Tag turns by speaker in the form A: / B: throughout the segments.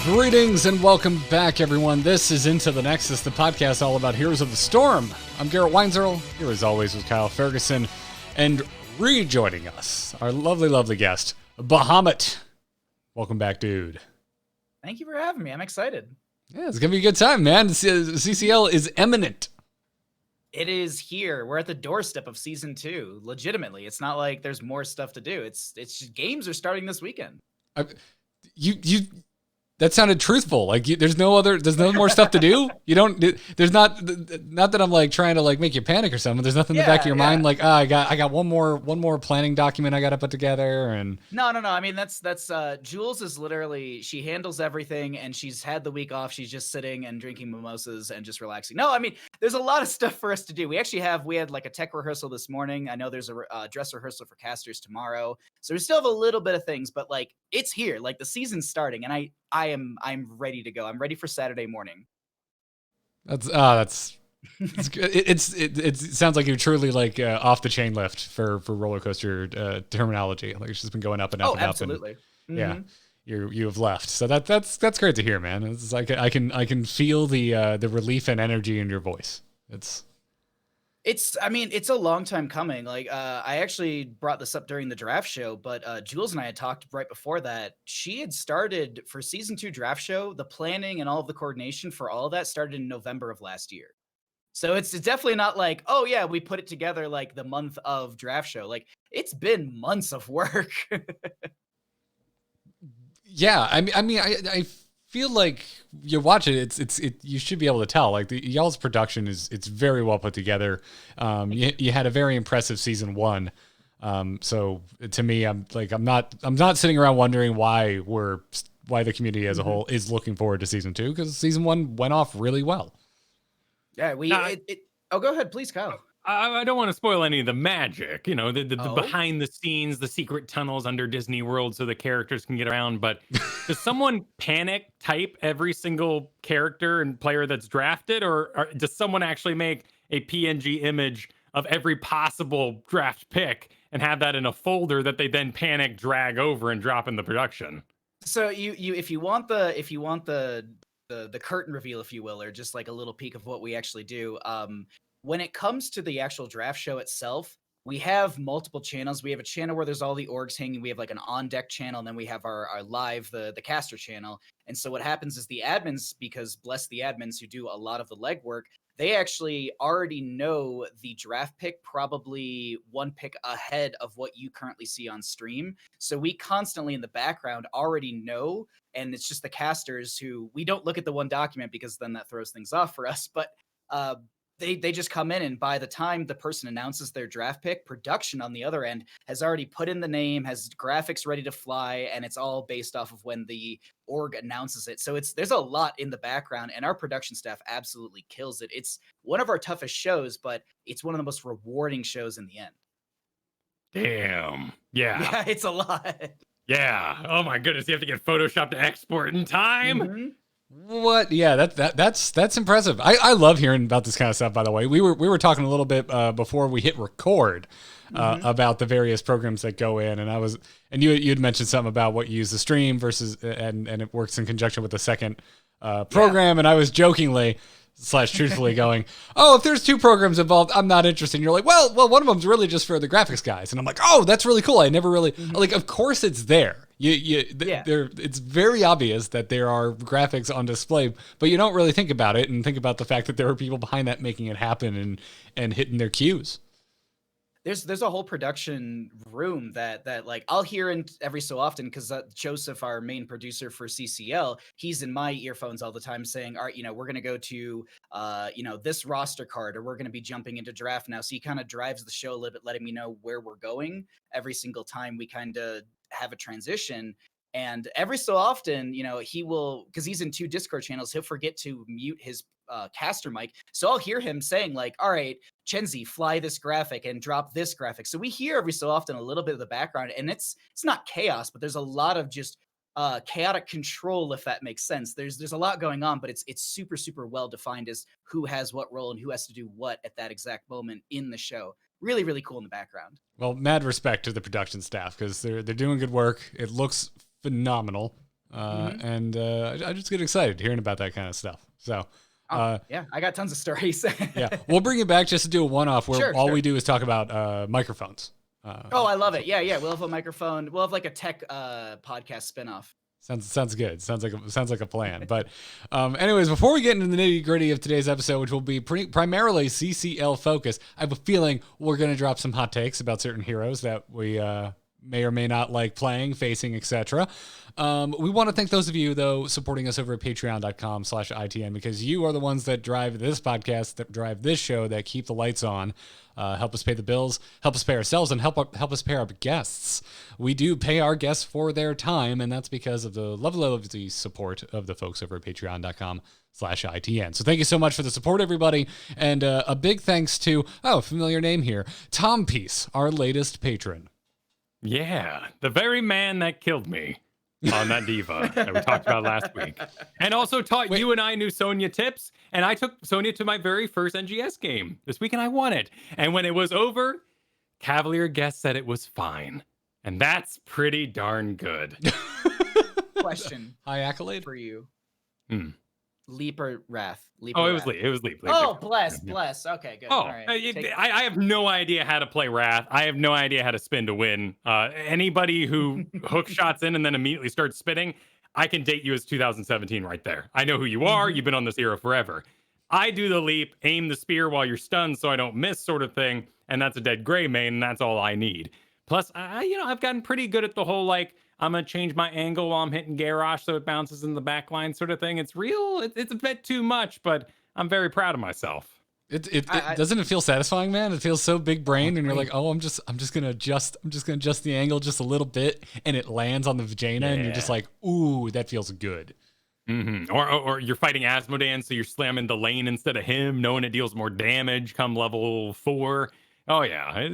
A: Greetings and welcome back, everyone. This is Into the Nexus, the podcast all about Heroes of the Storm. I'm Garrett Weinzierl, here as always with Kyle Fergusson, and rejoining us, our lovely, lovely guest, Bahamut. Welcome back, dude.
B: Thank you for having me. I'm excited.
A: Yeah, it's going to be a good time, man. CCL is imminent.
B: It is here. We're at the doorstep of Season 2, legitimately. It's not like there's more stuff to do. It's just, games are starting this weekend. That sounded truthful. Like there's no more stuff to do. There's not that I'm like trying to like make you panic or something. There's nothing in the back of your mind like, I got one more planning document I got to put together. And no. I mean, that's Jules is literally, she handles everything and she's had the week off. She's just sitting and drinking mimosas and just relaxing. No, I mean, there's a lot of stuff for us to do. We had like a tech rehearsal this morning. I know there's a dress rehearsal for casters tomorrow. So we still have a little bit of things, but like it's here, like the season's starting and I'm ready to go. I'm ready for Saturday morning.
A: That's good. It sounds like you're truly like off the chain lift for roller coaster terminology. Like it's just been going up and up and
B: absolutely.
A: up. And, yeah, you have left. So that's great to hear, man. It's like I can feel the relief and energy in your voice. It's
B: a long time coming. Like, I actually brought this up during the draft show, but Jules and I had talked right before that. She had started for season 2 draft show. The planning and all of the coordination for all of that started in November of last year. So it's definitely not like, oh yeah, we put it together like the month of draft show. Like it's been months of work.
A: Yeah, I feel like you watch it, you should be able to tell like y'all's production it's very well put together. You had a very impressive season 1. So to me, I'm not sitting around wondering why the community as a whole is looking forward to season 2, because season 1 went off really well.
B: Yeah, go ahead, please, Kyle.
C: I don't want to spoil any of the magic, the behind the scenes, the secret tunnels under Disney World so the characters can get around. But does someone panic type every single character and player that's drafted, or does someone actually make a PNG image of every possible draft pick and have that in a folder that they then panic drag over and drop in the production?
B: So if you want the curtain reveal, if you will, or just like a little peek of what we actually do, when it comes to the actual draft show itself, we have multiple channels. We have a channel where there's all the orgs hanging. We have like an on-deck channel, and then we have our live, the caster channel. And so what happens is the admins, because bless the admins who do a lot of the legwork, they actually already know the draft pick probably one pick ahead of what you currently see on stream. So we constantly in the background already know, and it's just the casters who, we don't look at the one document because then that throws things off for us. But they just come in, and by the time the person announces their draft pick, production on the other end has already put in the name, has graphics ready to fly, and it's all based off of when the org announces it. So there's a lot in the background, and our production staff absolutely kills it. It's one of our toughest shows, but it's one of the most rewarding shows in the end.
C: Damn. Yeah.
B: Yeah, it's a lot.
C: Yeah. Oh my goodness, you have to get Photoshop to export in time.
B: Mm-hmm.
A: What? Yeah, that's impressive. I love hearing about this kind of stuff. By the way, we were talking a little bit before we hit record about the various programs that go in, and you had mentioned something about what you use the stream versus and it works in conjunction with the second program, and I was jokingly / truthfully going, oh, if there's 2 programs involved, I'm not interested. And you're like, well, one of them's really just for the graphics guys, and I'm like, oh, that's really cool. I never really like. Of course, it's there. It's very obvious that there are graphics on display, but you don't really think about it and think about the fact that there are people behind that making it happen and hitting their cues.
B: There's a whole production room that like I'll hear in every so often, because Joseph, our main producer for CCL, he's in my earphones all the time saying, all right, we're going to go to, this roster card, or we're going to be jumping into draft now. So he kind of drives the show a little bit, letting me know where we're going every single time we kind of have a transition. And every so often, he will, because he's in 2 Discord channels, he'll forget to mute his caster mic. So I'll hear him saying like, all right, Chenzi, fly this graphic and drop this graphic. So we hear every so often a little bit of the background, and it's not chaos, but there's a lot of just chaotic control, if that makes sense. There's a lot going on, but it's super, super well defined as who has what role and who has to do what at that exact moment in the show. Really, really cool in the background.
A: Well, mad respect to the production staff, because they're doing good work. It looks phenomenal. And I just get excited hearing about that kind of stuff. So.
B: Yeah, I got tons of stories.
A: Yeah, we'll bring it back just to do a one-off where all we do is talk about microphones.
B: I love it. Yeah. We'll have a microphone. We'll have like a tech podcast spinoff.
A: Sounds good. Sounds like a plan. But anyways, before we get into the nitty-gritty of today's episode, which will be primarily CCL focused, I have a feeling we're going to drop some hot takes about certain heroes that we may or may not like playing, facing, etc. We want to thank those of you, though, supporting us over at patreon.com/ITN, because you are the ones that drive this podcast, that drive this show, that keep the lights on, help us pay the bills, help us pay ourselves, and help us pay our guests. We do pay our guests for their time, and that's because of the lovely support of the folks over at patreon.com/ITN. So thank you so much for the support, everybody. And a big thanks to, familiar name here, Tom Peace, our latest patron.
C: Yeah, the very man that killed me on that diva that we talked about last week. And also taught you and I new Sonya tips. And I took Sonya to my very first NGS game this week and I won it. And when it was over, Cavalier Guest said it was fine. And that's pretty darn good.
B: Question.
A: High accolade
B: for you. Leap or Wrath?
C: It was Leap. It was Leap.
B: Bless. Okay, good.
C: Oh,
B: all right.
C: I have no idea how to play Wrath. I have no idea how to spin to win. Anybody who hook shots in and then immediately starts spinning, I can date you as 2017 right there. I know who you are. You've been on this hero forever. I do the leap, aim the spear while you're stunned so I don't miss sort of thing, and that's a dead gray main, and that's all I need. Plus, I've gotten pretty good at the whole, I'm going to change my angle while I'm hitting Garrosh so it bounces in the back line sort of thing. It's a bit too much, but I'm very proud of myself.
A: Doesn't it feel satisfying, man? It feels so big brain, and you're like, I'm just gonna adjust the angle just a little bit, and it lands on the vagina, and you're just like, ooh, that feels good.
C: Or you're fighting Asmodan, so you're slamming the lane instead of him, knowing it deals more damage come level 4. Oh yeah,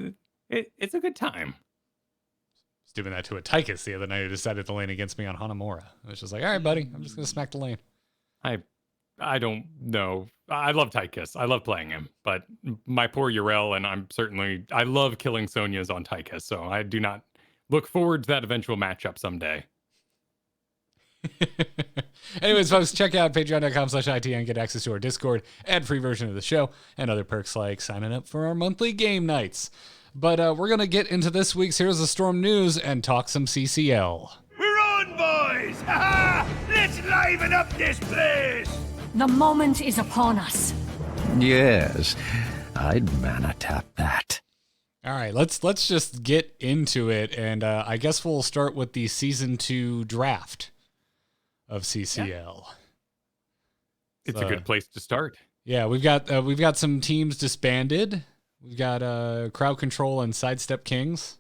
C: it's a good time.
A: I was doing that to a Tychus the other night who decided to lane against me on Hanamura. I was just like, all right, buddy, I'm just gonna smack the lane.
C: I don't know. I love Tychus. I love playing him, but my poor Yrel, and I love killing Sonyas on Tychus, so I do not look forward to that eventual matchup someday.
A: Anyways, folks, check out patreon.com/ITN, get access to our Discord, ad-free version of the show, and other perks like signing up for our monthly game nights. But we're going to get into this week's Heroes of Storm news and talk some CCL.
D: We're on, boys! Ha-ha! Let's liven up this place!
E: The moment is upon us.
F: Yes, I'd mana tap that.
A: All right, let's just get into it, and I guess we'll start with the Season 2 draft of CCL. Yeah.
C: It's a good place to start.
A: Yeah, we've got some teams disbanded. We've got Crowd Control and Sidestep Kings.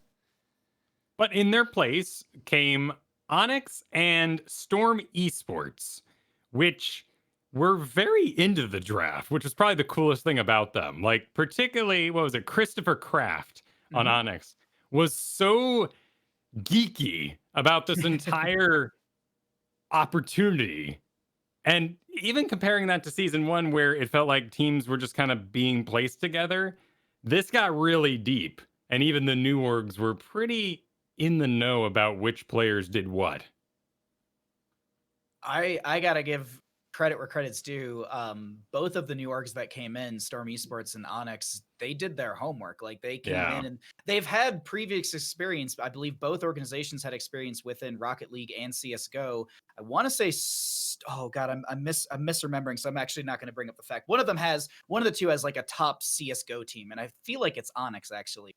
C: But in their place came Onyx and Storm Esports, which were very into the draft, which was probably the coolest thing about them. Like, particularly, Christopher Kraft on Onyx was so geeky about this entire opportunity. And even comparing that to Season 1, where it felt like teams were just kind of being placed together, this got really deep. And even the new orgs were pretty in the know about which players did what.
B: I gotta give credit where credit's due. Both of the new orgs that came in, Storm Esports and Onyx, they did their homework. Like, they came in and they've had previous experience. I believe both organizations had experience within Rocket League and CSGO. I want to say, I'm misremembering, so I'm actually not going to bring up the fact. One of the two has like a top CSGO team, and I feel like it's Onyx actually.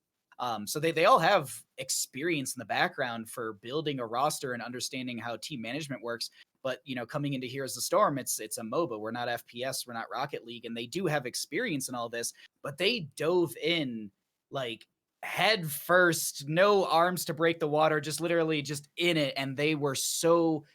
B: So they all have experience in the background for building a roster and understanding how team management works. But, coming into Heroes of Storm, it's a MOBA. We're not FPS. We're not Rocket League. And they do have experience in all this, but they dove in like head first, no arms to break the water, just literally just in it. And they were so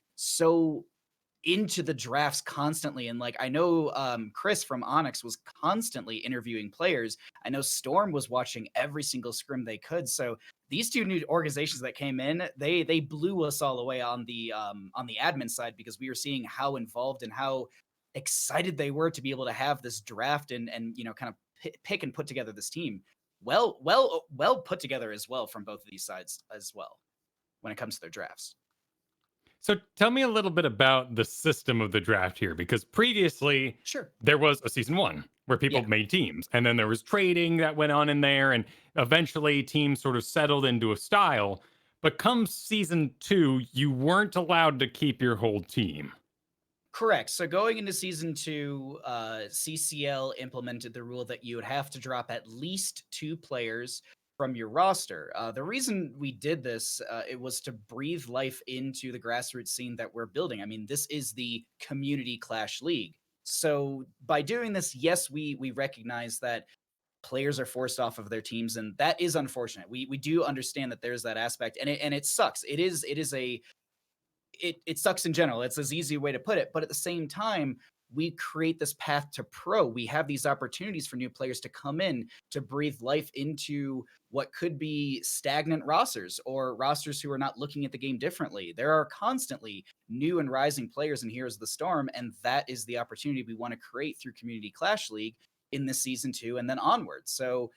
B: into the drafts constantly. And like, I know Chris from Onyx was constantly interviewing players. I know Storm was watching every single scrim they could. So these two new organizations that came in, they blew us all away on the admin side, because we were seeing how involved and how excited they were to be able to have this draft and kind of pick and put together this team. Well put together as well from both of these sides as well when it comes to their drafts.
C: So tell me a little bit about the system of the draft here, because previously
B: Sure.
C: there was a season one where people
B: Yeah.
C: made teams, and then there was trading that went on in there, and eventually teams sort of settled into a style. But come season two, you weren't allowed to keep your whole team.
B: Correct. So going into season 2, CCL implemented the rule that you would have to drop at least 2 players from your roster. The reason we did this, it was to breathe life into the grassroots scene that we're building. I mean, this is the community clash league. So by doing this, yes, we recognize that players are forced off of their teams, and that is unfortunate. We do understand that there's that aspect, and it sucks. It sucks in general. It's as easy way to put it. But at the same time, we create this path to pro. We have these opportunities for new players to come in to breathe life into what could be stagnant rosters or rosters who are not looking at the game differently. There are constantly new and rising players in Heroes of the Storm, and that is the opportunity we want to create through Community Clash League in this season 2 and then onward. So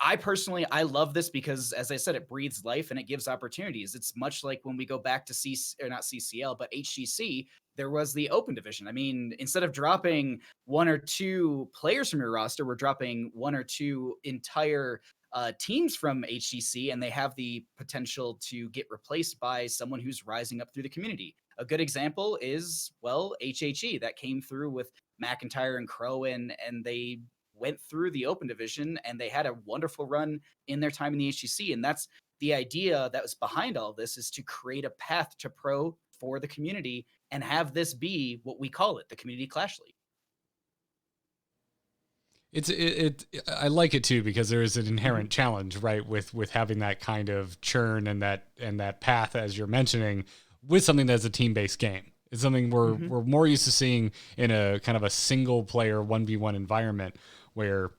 B: I personally, I love this because, as I said, it breathes life and it gives opportunities. It's much like when we go back to not CCL, but HGC, there was the open division. I mean, instead of dropping 1 or 2 players from your roster, we're dropping 1 or 2 entire teams from HGC, and they have the potential to get replaced by someone who's rising up through the community. A good example is, well, HHE that came through with McIntyre and Crow, and they went through the open division and they had a wonderful run in their time in the HGC. And that's the idea that was behind all of this, is to create a path to pro for the community and have this be what we call it, the Community Clash League.
A: I like it too, because there is an inherent challenge, right, with having that kind of churn and that path, as you're mentioning, with something that's a team-based game. It's something we're more used to seeing in a kind of a single player 1v1 environment where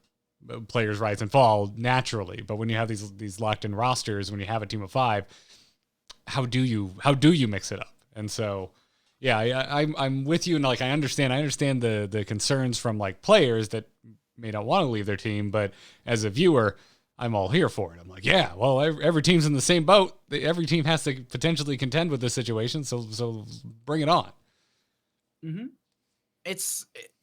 A: players rise and fall naturally. But when you have these locked in rosters, when you have a team of 5, how do you mix it up? And so, yeah, I'm with you, and like I understand the concerns from like players that may not want to leave their team, but as a viewer, I'm all here for it. I'm like, yeah, well, every team's in the same boat. Every team has to potentially contend with this situation, so bring it on.
B: Mm-hmm.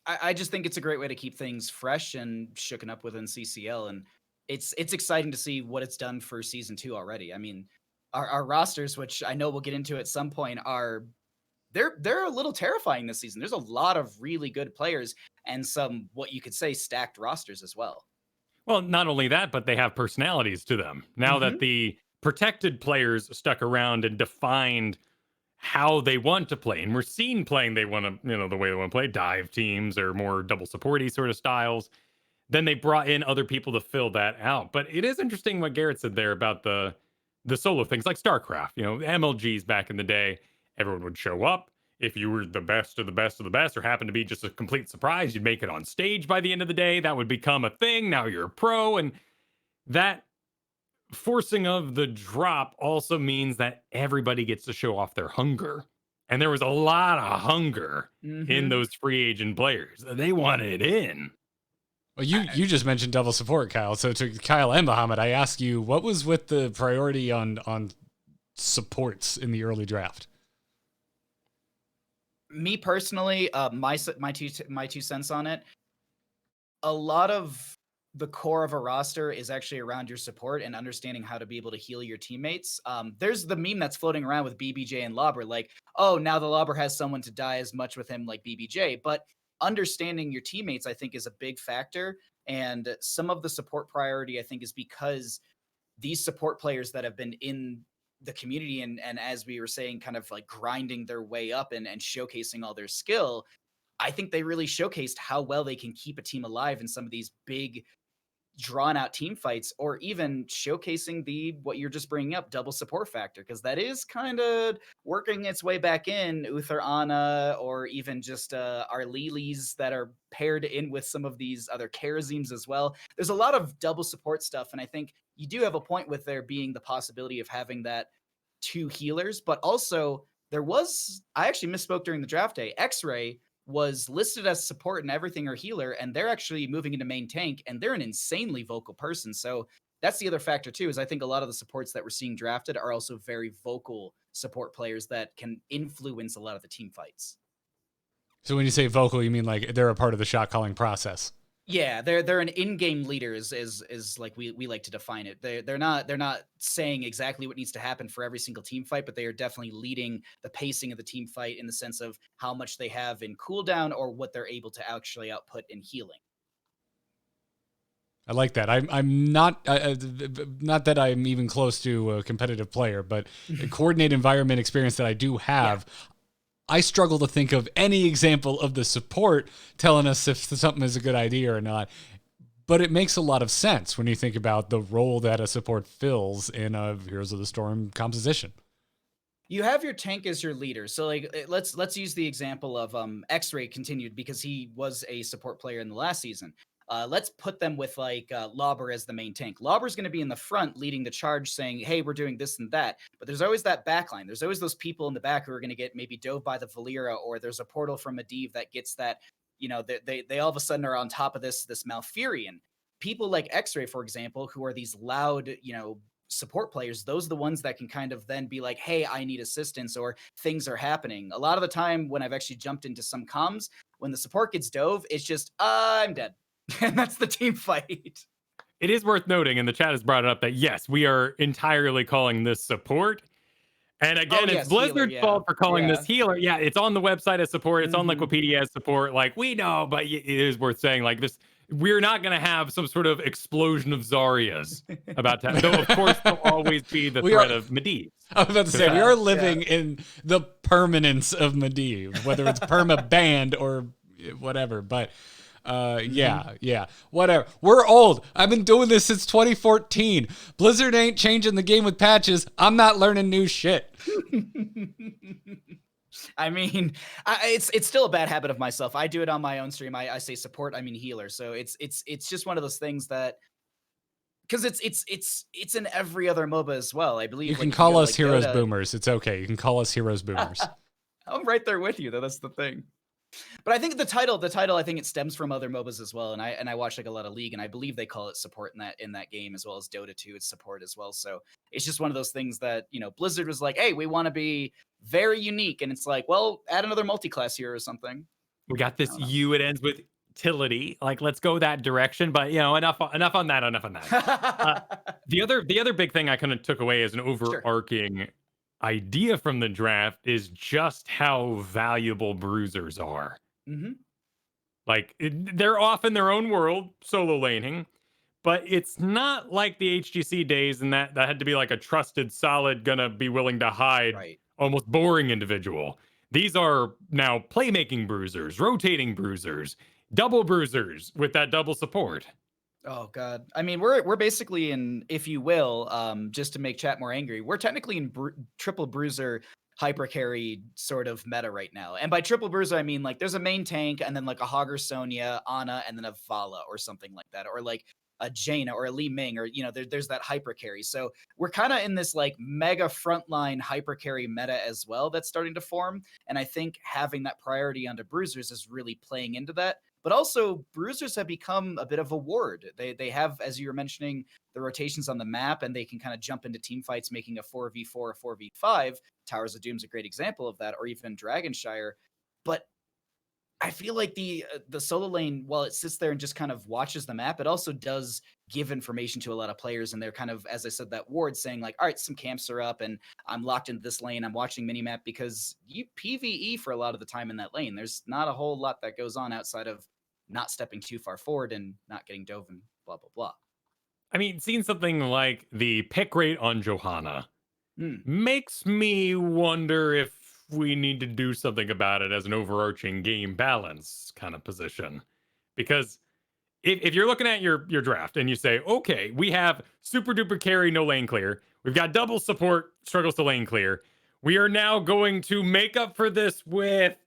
B: I just think it's a great way to keep things fresh and shooken up within CCL, and it's exciting to see what it's done for season 2 already. I mean, our rosters, which I know we'll get into at some point, they're a little terrifying this season. There's a lot of really good players and some, what you could say, stacked rosters as well.
C: Well, not only that, but they have personalities to them. Now that the protected players stuck around and defined how they want to play, and we're seen playing, they want to, the way they want to play, dive teams or more double supporty sort of styles, then they brought in other people to fill that out. But it is interesting what Garrett said there about the solo things like StarCraft. MLGs back in the day, everyone would show up. If you were the best of the best of the best, or happened to be just a complete surprise, you'd make it on stage by the end of the day. That would become a thing. Now you're a pro. And that forcing of the drop also means that everybody gets to show off their hunger. And there was a lot of hunger in those free agent players. They wanted in.
A: Well, you just mentioned double support, Kyle. So to Kyle and Bahamut, I ask you, what was with the priority on supports in the early draft?
B: Me personally, my 2 cents on it. A lot of the core of a roster is actually around your support and understanding how to be able to heal your teammates. There's the meme that's floating around with BBJ and Lobber, like, oh, now the Lobber has someone to die as much with him like BBJ. But understanding your teammates, I think, is a big factor. And some of the support priority, I think, is because these support players that have been in the community and as we were saying, kind of like grinding their way up and showcasing all their skill, I think they really showcased how well they can keep a team alive in some of these big drawn out team fights, or even showcasing what you're just bringing up, double support factor, because that is kind of working its way back in Uther Ana, or even just our Lilies that are paired in with some of these other Karazims as well. There's a lot of double support stuff, and I think you do have a point with there being the possibility of having that 2 healers, but also I actually misspoke during the draft day. X-Ray was listed as support and everything, or healer, and they're actually moving into main tank, and they're an insanely vocal person. So that's the other factor too, is I think a lot of the supports that we're seeing drafted are also very vocal support players that can influence a lot of the team fights.
A: So when you say vocal, you mean like they're a part of the shot calling process?
B: Yeah, they're an in-game leader is like we like to define it. They're not saying exactly what needs to happen for every single team fight, but they are definitely leading the pacing of the team fight in the sense of how much they have in cooldown or what they're able to actually output in healing.
A: I like that. I'm not not that I'm even close to a competitive player, but a coordinated environment experience that I do have. Yeah. I struggle to think of any example of the support telling us if something is a good idea or not. But it makes a lot of sense when you think about the role that a support fills in a Heroes of the Storm composition.
B: You have your tank as your leader. So like let's use the example of X-Ray continued because he was a support player in the last season. Let's put them with like Lauber as the main tank. Lauber's going to be in the front leading the charge saying, hey, we're doing this and that. But there's always that backline. There's always those people in the back who are going to get maybe dove by the Valera, or there's a portal from Medivh that gets that, you know, they all of a sudden are on top of this Malfurion. People like X-Ray, for example, who are these loud, you know, support players, those are the ones that can kind of then be like, hey, I need assistance or things are happening. A lot of the time when I've actually jumped into some comms, when the support gets dove, it's just, I'm dead. And that's the team fight.
C: It is worth noting, and the chat has brought it up, that yes, we are entirely calling this support. And again, it's Blizzard's fault for calling this healer. Yeah, it's on the website as support. It's on Liquipedia as support. Like, we know, but it is worth saying, like, this, we're not going to have some sort of explosion of Zaryas about that. Though, of course, there'll always be the threat of Medivh.
A: I was about to say, we are living in the permanence of Medivh, whether it's perma-banned or whatever, but... yeah, whatever. We're old. I've been doing this since 2014. Blizzard ain't changing the game with patches. I'm not learning new shit.
B: I mean, it's still a bad habit of myself. I do it on my own stream. I say support, I mean healer. So it's just one of those things that, because it's in every other MOBA as well. I believe
A: you can call us Heroes Boomers. It's okay. You can call us Heroes Boomers.
B: I'm right there with you, though. That's the thing. But I think the title, I think it stems from other MOBAs as well. And I watch like a lot of League, and I believe they call it support in that game, as well as Dota 2, it's support as well. So it's just one of those things that, you know, Blizzard was like, hey, we want to be very unique. And it's like, well, add another multi-class here or something.
C: We got this U, it ends with utility. Like, let's go that direction. But, you know, enough on that. The other big thing I kind of took away as an overarching idea from the draft is just how valuable bruisers are. Like, they're off in their own world, solo laning, but it's not like the HGC days, and that had to be like a trusted, solid, gonna be willing to hide, almost boring individual. These are now playmaking bruisers, rotating bruisers, double bruisers with that double support.
B: Oh God! I mean, we're basically in, if you will, just to make chat more angry, we're technically in triple bruiser hyper carry sort of meta right now. And by triple bruiser, I mean like there's a main tank and then like a Hogger, Sonya, Ana, and then a Vala or something like that, or like a Jaina or a Li Ming, or you know, there's that hyper carry. So we're kind of in this like mega frontline hyper carry meta as well that's starting to form. And I think having that priority onto bruisers is really playing into that. But also, bruisers have become a bit of a ward. They have, as you were mentioning, the rotations on the map, and they can kind of jump into team fights, making a 4v4 or 4v5. Towers of Doom's a great example of that, or even Dragonshire. But I feel like the solo lane, while it sits there and just kind of watches the map, it also does give information to a lot of players. And they're kind of, as I said, that ward saying like, all right, some camps are up and I'm locked into this lane. I'm watching minimap, because you PvE for a lot of the time in that lane. There's not a whole lot that goes on outside of not stepping too far forward and not getting dove and blah, blah, blah.
C: I mean, seeing something like the pick rate on Johanna makes me wonder if we need to do something about it as an overarching game balance kind of position. Because if you're looking at your draft and you say, okay, we have super duper carry, no lane clear. We've got double support, struggles to lane clear. We are now going to make up for this with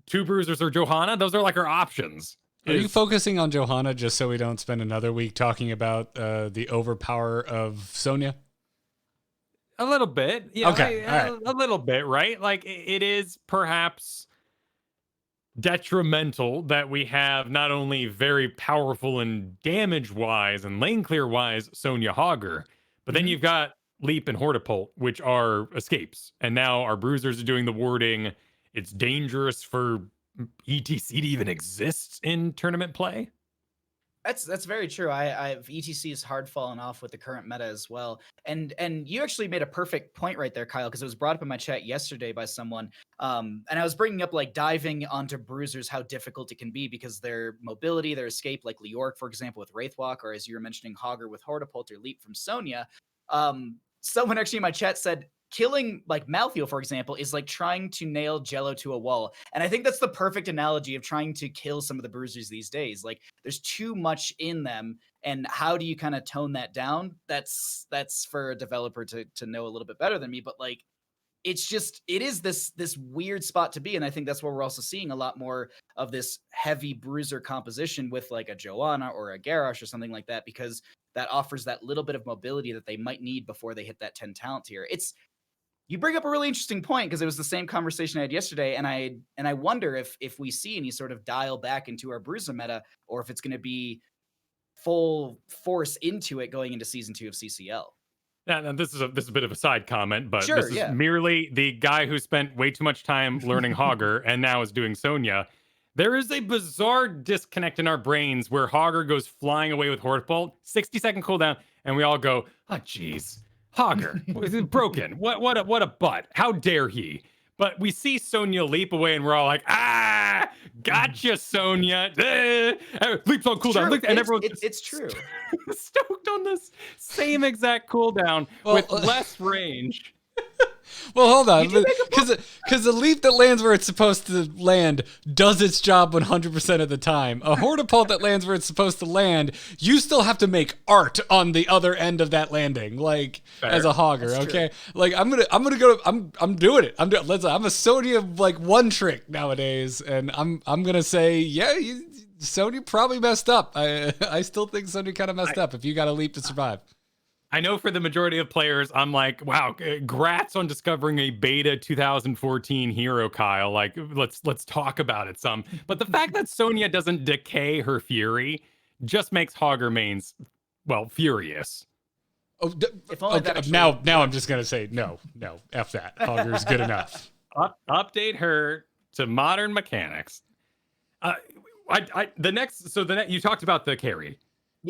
C: two bruisers or Johanna. Those are like our options.
A: Are you focusing on Johanna just so we don't spend another week talking about the overpower of Sonya?
C: A little bit. Yeah,
A: okay.
C: A little bit, right? Like, it is perhaps detrimental that we have not only very powerful and damage-wise and lane clear-wise Sonya Hogger, but then you've got Leap and Hortipult, which are escapes. And now our bruisers are doing the warding. It's dangerous for ETC to even exist in tournament play.
B: That's very true. I've ETC is hard fallen off with the current meta as well. And you actually made a perfect point right there, Kyle, because it was brought up in my chat yesterday by someone. And I was bringing up like diving onto bruisers, how difficult it can be because their mobility, their escape, like Leoric, for example, with Wraithwalk, or as you were mentioning, Hogger with Hortipult or Leap from Sonya. Someone actually in my chat said killing like Malfurion, for example, is like trying to nail Jello to a wall. And I think that's the perfect analogy of trying to kill some of the bruisers these days. Like there's too much in them. And how do you kind of tone that down? That's for a developer to know a little bit better than me. But like, it is this weird spot to be. And I think that's where we're also seeing a lot more of this heavy bruiser composition with like a Joanna or a Garrosh or something like that, because that offers that little bit of mobility that they might need before they hit that 10 talent tier. You bring up a really interesting point because it was the same conversation I had yesterday, and I wonder if we see any sort of dial back into our bruiser meta, or if it's going to be full force into it going into season 2 of CCL.
C: Now this is a bit of a side comment, but
B: Sure,
C: this is merely the guy who spent way too much time learning Hogger and now is doing Sonya. There is a bizarre disconnect in our brains where Hogger goes flying away with Hortipult, 60-second cooldown, and we all go, oh, jeez. Hogger, broken. What a butt. How dare he? But we see Sonya leap away and we're all like, gotcha, Sonya. Leaps on cooldown.
B: Sure,
C: and everyone's
B: it's true.
C: Stoked on this same exact cooldown with less range.
A: Well, hold on, because the leap that lands where it's supposed to land does its job 100% of the time. A Hortipult that lands where it's supposed to land, you still have to make art on the other end of that landing, like as a Hogger. That's okay, true. Like I'm doing it. I'm a Sonya like one trick nowadays, and I'm gonna say Sonya probably messed up. I still think Sonya kind of messed up if you got to leap to survive.
C: I know for the majority of players, I'm like, wow, grats on discovering a beta 2014 hero, Kyle. Like, let's talk about it some. But the fact that Sonya doesn't decay her fury just makes Hogger mains, well, furious.
A: Oh, now I'm just gonna say no, F that. Hogger's good enough.
C: Update her to modern mechanics. You talked about the carry,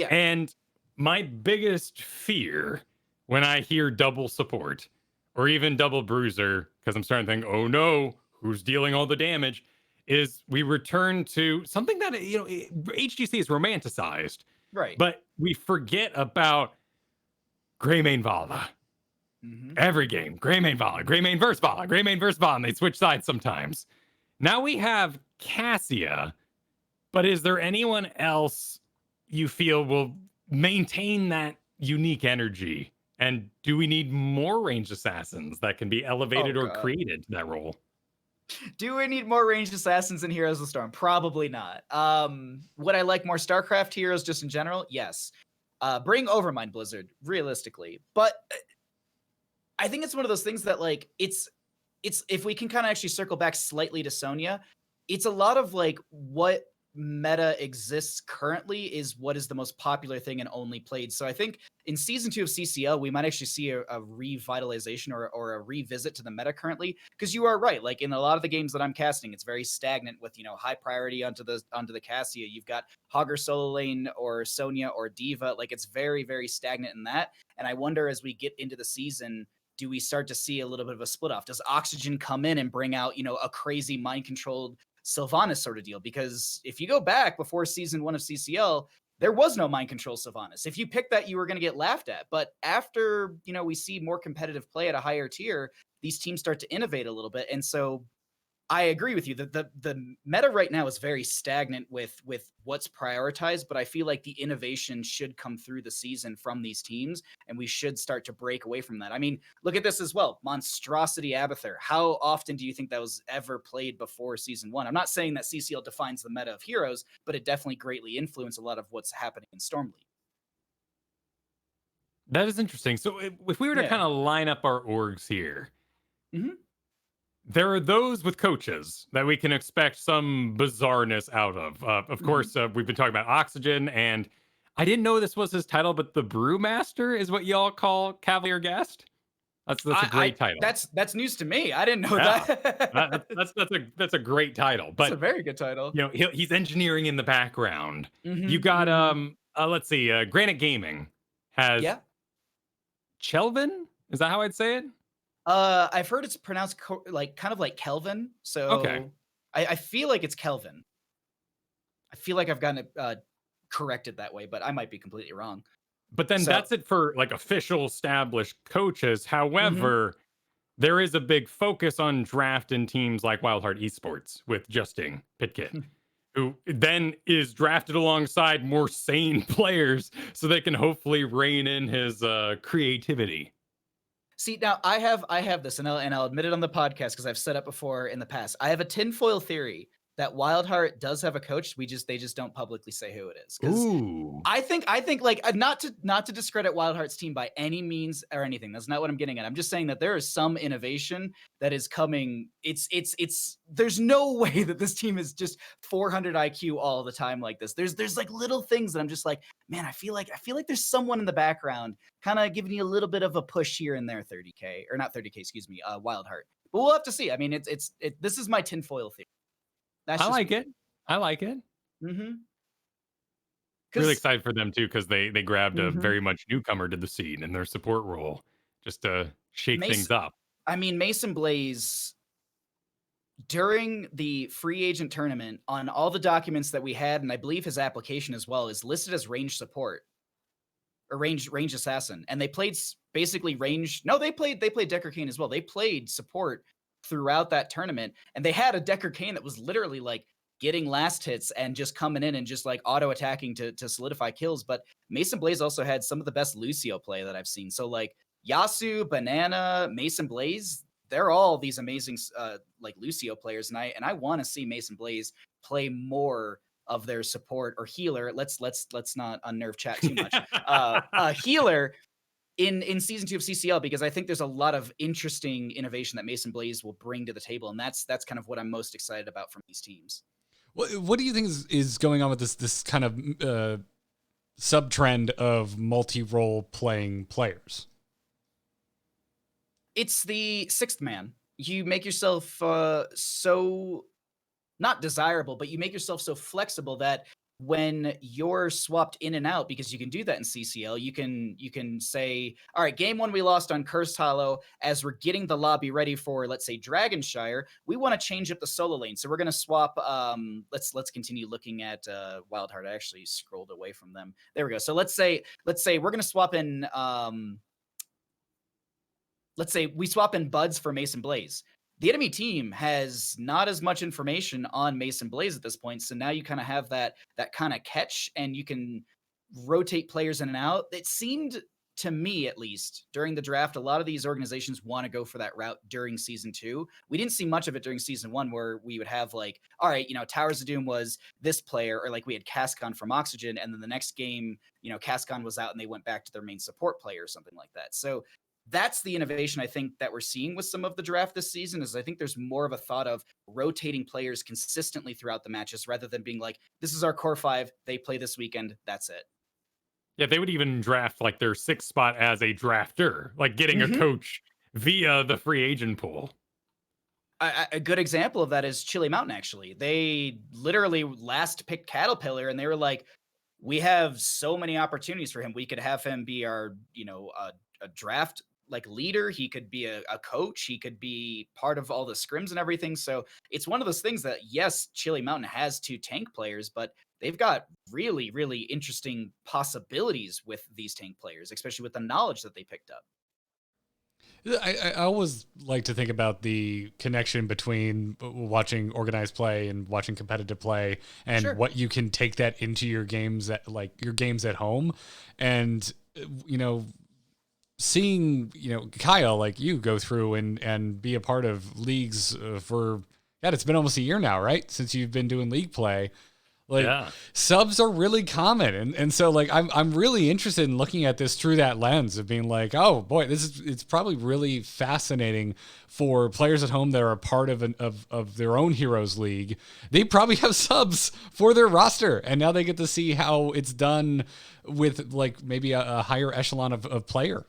C: and my biggest fear when I hear double support or even double bruiser, because I'm starting to think, oh no, who's dealing all the damage, is we return to something that, HGC is romanticized.
B: Right.
C: But we forget about Greymane Vala. Every game, Greymane Vala, Greymane versus Vala, Greymane versus Vala, and they switch sides sometimes. Now we have Cassia, but is there anyone else you feel will maintain that unique energy? And do we need more ranged assassins that can be elevated or created to that role?
B: Do we need more ranged assassins in Heroes of the Storm? Probably not. Would I like more StarCraft heroes just in general? Yes. Bring Overmind Blizzard, realistically. But I think it's one of those things that like it's if we can kind of actually circle back slightly to Sonya, it's a lot of like what meta exists currently is what is the most popular thing and only played. So I think in season 2 of CCL, we might actually see a revitalization or a revisit to the meta currently, because you are right. Like in a lot of the games that I'm casting, it's very stagnant with, high priority onto the Cassia. You've got Hogger solo lane or Sonya or Diva. Like it's very, very stagnant in that. And I wonder as we get into the season, do we start to see a little bit of a split off? Does Oxygen come in and bring out, a crazy mind controlled Sylvanas sort of deal? Because if you go back before season 1 of CCL, there was no mind control Sylvanas. If you picked that, you were going to get laughed at. But after, we see more competitive play at a higher tier, these teams start to innovate a little bit. And so I agree with you. The meta right now is very stagnant with what's prioritized, but I feel like the innovation should come through the season from these teams, and we should start to break away from that. I mean, look at this as well. Monstrosity Abathur. How often do you think that was ever played before season 1? I'm not saying that CCL defines the meta of heroes, but it definitely greatly influenced a lot of what's happening in Stormleague.
C: That is interesting. So if we were to kind of line up our orgs here, there are those with coaches that we can expect some bizarreness out of. Of course, we've been talking about Oxygen, and I didn't know this was his title, but the Brewmaster is what y'all call Cavalier Guest. That's a great title.
B: That's news to me. I didn't know
C: Yeah.
B: that.
C: That's a great title. But
B: That's a very good title.
C: you know, he's engineering in the background. You got let's see, Granite Gaming has Chelvin. Is that how I'd say it?
B: I've heard it's pronounced kind of like Kelvin. So
C: okay.
B: I feel like it's Kelvin. I feel like I've gotten it corrected that way, but I might be completely wrong.
C: But then that's it for like official established coaches. However, there is a big focus on drafting teams like Wildheart Esports with Justin Pitkin, who then is drafted alongside more sane players so they can hopefully rein in his creativity.
B: See, now I have this, and I'll admit it on the podcast because I've said it before in the past. I have a tinfoil theory that Wildheart does have a coach. They just don't publicly say who it is.
C: Ooh.
B: I think like not to discredit Wildheart's team by any means or anything. That's not what I'm getting at. I'm just saying that there is some innovation that is coming. It's there's no way that this team is just 400 IQ all the time like this. There's like little things that I'm just like, man, I feel like there's someone in the background kind of giving you a little bit of a push here and there. 30K or not 30K, excuse me, Wildheart. But we'll have to see. I mean, this is my tinfoil theory.
C: I like it.
B: Mm-hmm.
C: Really excited for them too, because they grabbed a very much newcomer to the scene in their support role just to shake things up.
B: I mean, Mason Blaze during the free agent tournament on all the documents that we had, and I believe his application as well, is listed as range support or range assassin. And they played basically range. No, they played Decker Kane as well. They played support throughout that tournament, and they had a Decker Kane that was literally like getting last hits and just coming in and just like auto attacking to solidify kills. But Mason Blaze also had some of the best Lucio play that I've seen. So like Yasu, Banana, Mason Blaze, they're all these amazing like Lucio players, and I want to see Mason Blaze play more of their support or healer. Let's not unnerve chat too much. Healer in season 2 of CCL, because I think there's a lot of interesting innovation that Mason Blaze will bring to the table, and that's kind of what I'm most excited about from these teams.
A: What do you think is going on with this kind of sub trend of multi-role playing players?
B: It's the sixth man. You make yourself so not desirable, but you make yourself so flexible that when you're swapped in and out, because you can do that in CCL, you can say, all right, game 1 we lost on Cursed Hollow. As we're getting the lobby ready for, let's say, Dragonshire, we want to change up the solo lane, so we're going to swap. Let's continue looking at Wildheart. I actually scrolled away from them. There we go. So let's say we're going to swap in. Let's say we swap in Buds for Mason Blaze. The enemy team has not as much information on Mason Blaze at this point, so now you kind of have that kind of catch, and you can rotate players in and out. It seemed to me, at least, during the draft, a lot of these organizations want to go for that route during Season 2. We didn't see much of it during Season 1, where we would have like, all right, Towers of Doom was this player, or like we had Cascon from Oxygen, and then the next game, Cascon was out and they went back to their main support player or something like that. So that's the innovation I think that we're seeing with some of the draft this season, is I think there's more of a thought of rotating players consistently throughout the matches rather than being like, this is our core 5, they play this weekend, that's it.
C: Yeah, they would even draft like their 6th spot as a drafter, like getting a coach via the free agent pool.
B: A good example of that is Chili Mountain, actually. They literally last picked Caterpillar, and they were like, we have so many opportunities for him. We could have him be our, a draft like leader. He could be a coach. He could be part of all the scrims and everything. So it's one of those things that, yes, Chili Mountain has 2 tank players, but they've got really, really interesting possibilities with these tank players, especially with the knowledge that they picked up.
A: I always like to think about the connection between watching organized play and watching competitive play, and what you can take that into your games at home. And, seeing, Kyle, like you, go through and be a part of leagues for, it's been almost a year now, right? Since you've been doing league play. Like subs are really common. And so like I'm really interested in looking at this through that lens of being like, oh boy, it's probably really fascinating for players at home that are a part of their own Heroes League. They probably have subs for their roster, and now they get to see how it's done with like maybe a higher echelon of player.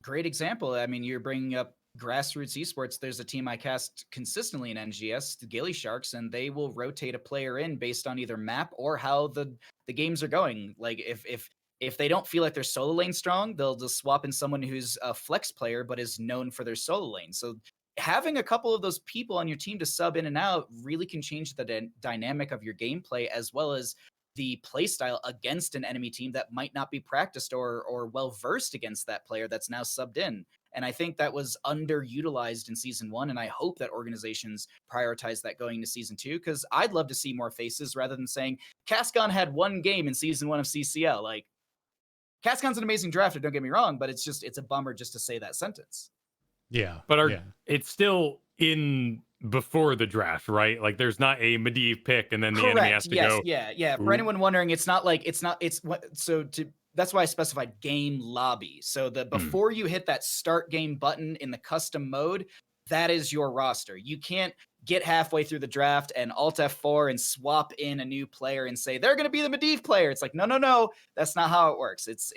B: Great example. I mean, you're bringing up grassroots esports. There's a team I cast consistently in NGS, the Gilly Sharks, and they will rotate a player in based on either map or how the games are going. Like if they don't feel like their solo lane strong, they'll just swap in someone who's a flex player but is known for their solo lane. So having a couple of those people on your team to sub in and out really can change the dynamic of your gameplay, as well as the play style against an enemy team that might not be practiced or well versed against that player that's now subbed in. And I think that was underutilized in season 1. And I hope that organizations prioritize that going into season 2, because I'd love to see more faces rather than saying Cascon had 1 game in season 1 of CCL. Like, Cascon's an amazing drafter, don't get me wrong, but it's a bummer just to say that sentence.
A: Yeah.
C: But it's still in before the draft, right? Like there's not a Medivh pick and then the enemy has to go.
B: Yeah. For anyone wondering, that's why I specified game lobby. So before you hit that start game button in the custom mode, that is your roster. You can't get halfway through the draft and Alt F4 and swap in a new player and say they're going to be the Medivh player. It's like, no, that's not how it works. That's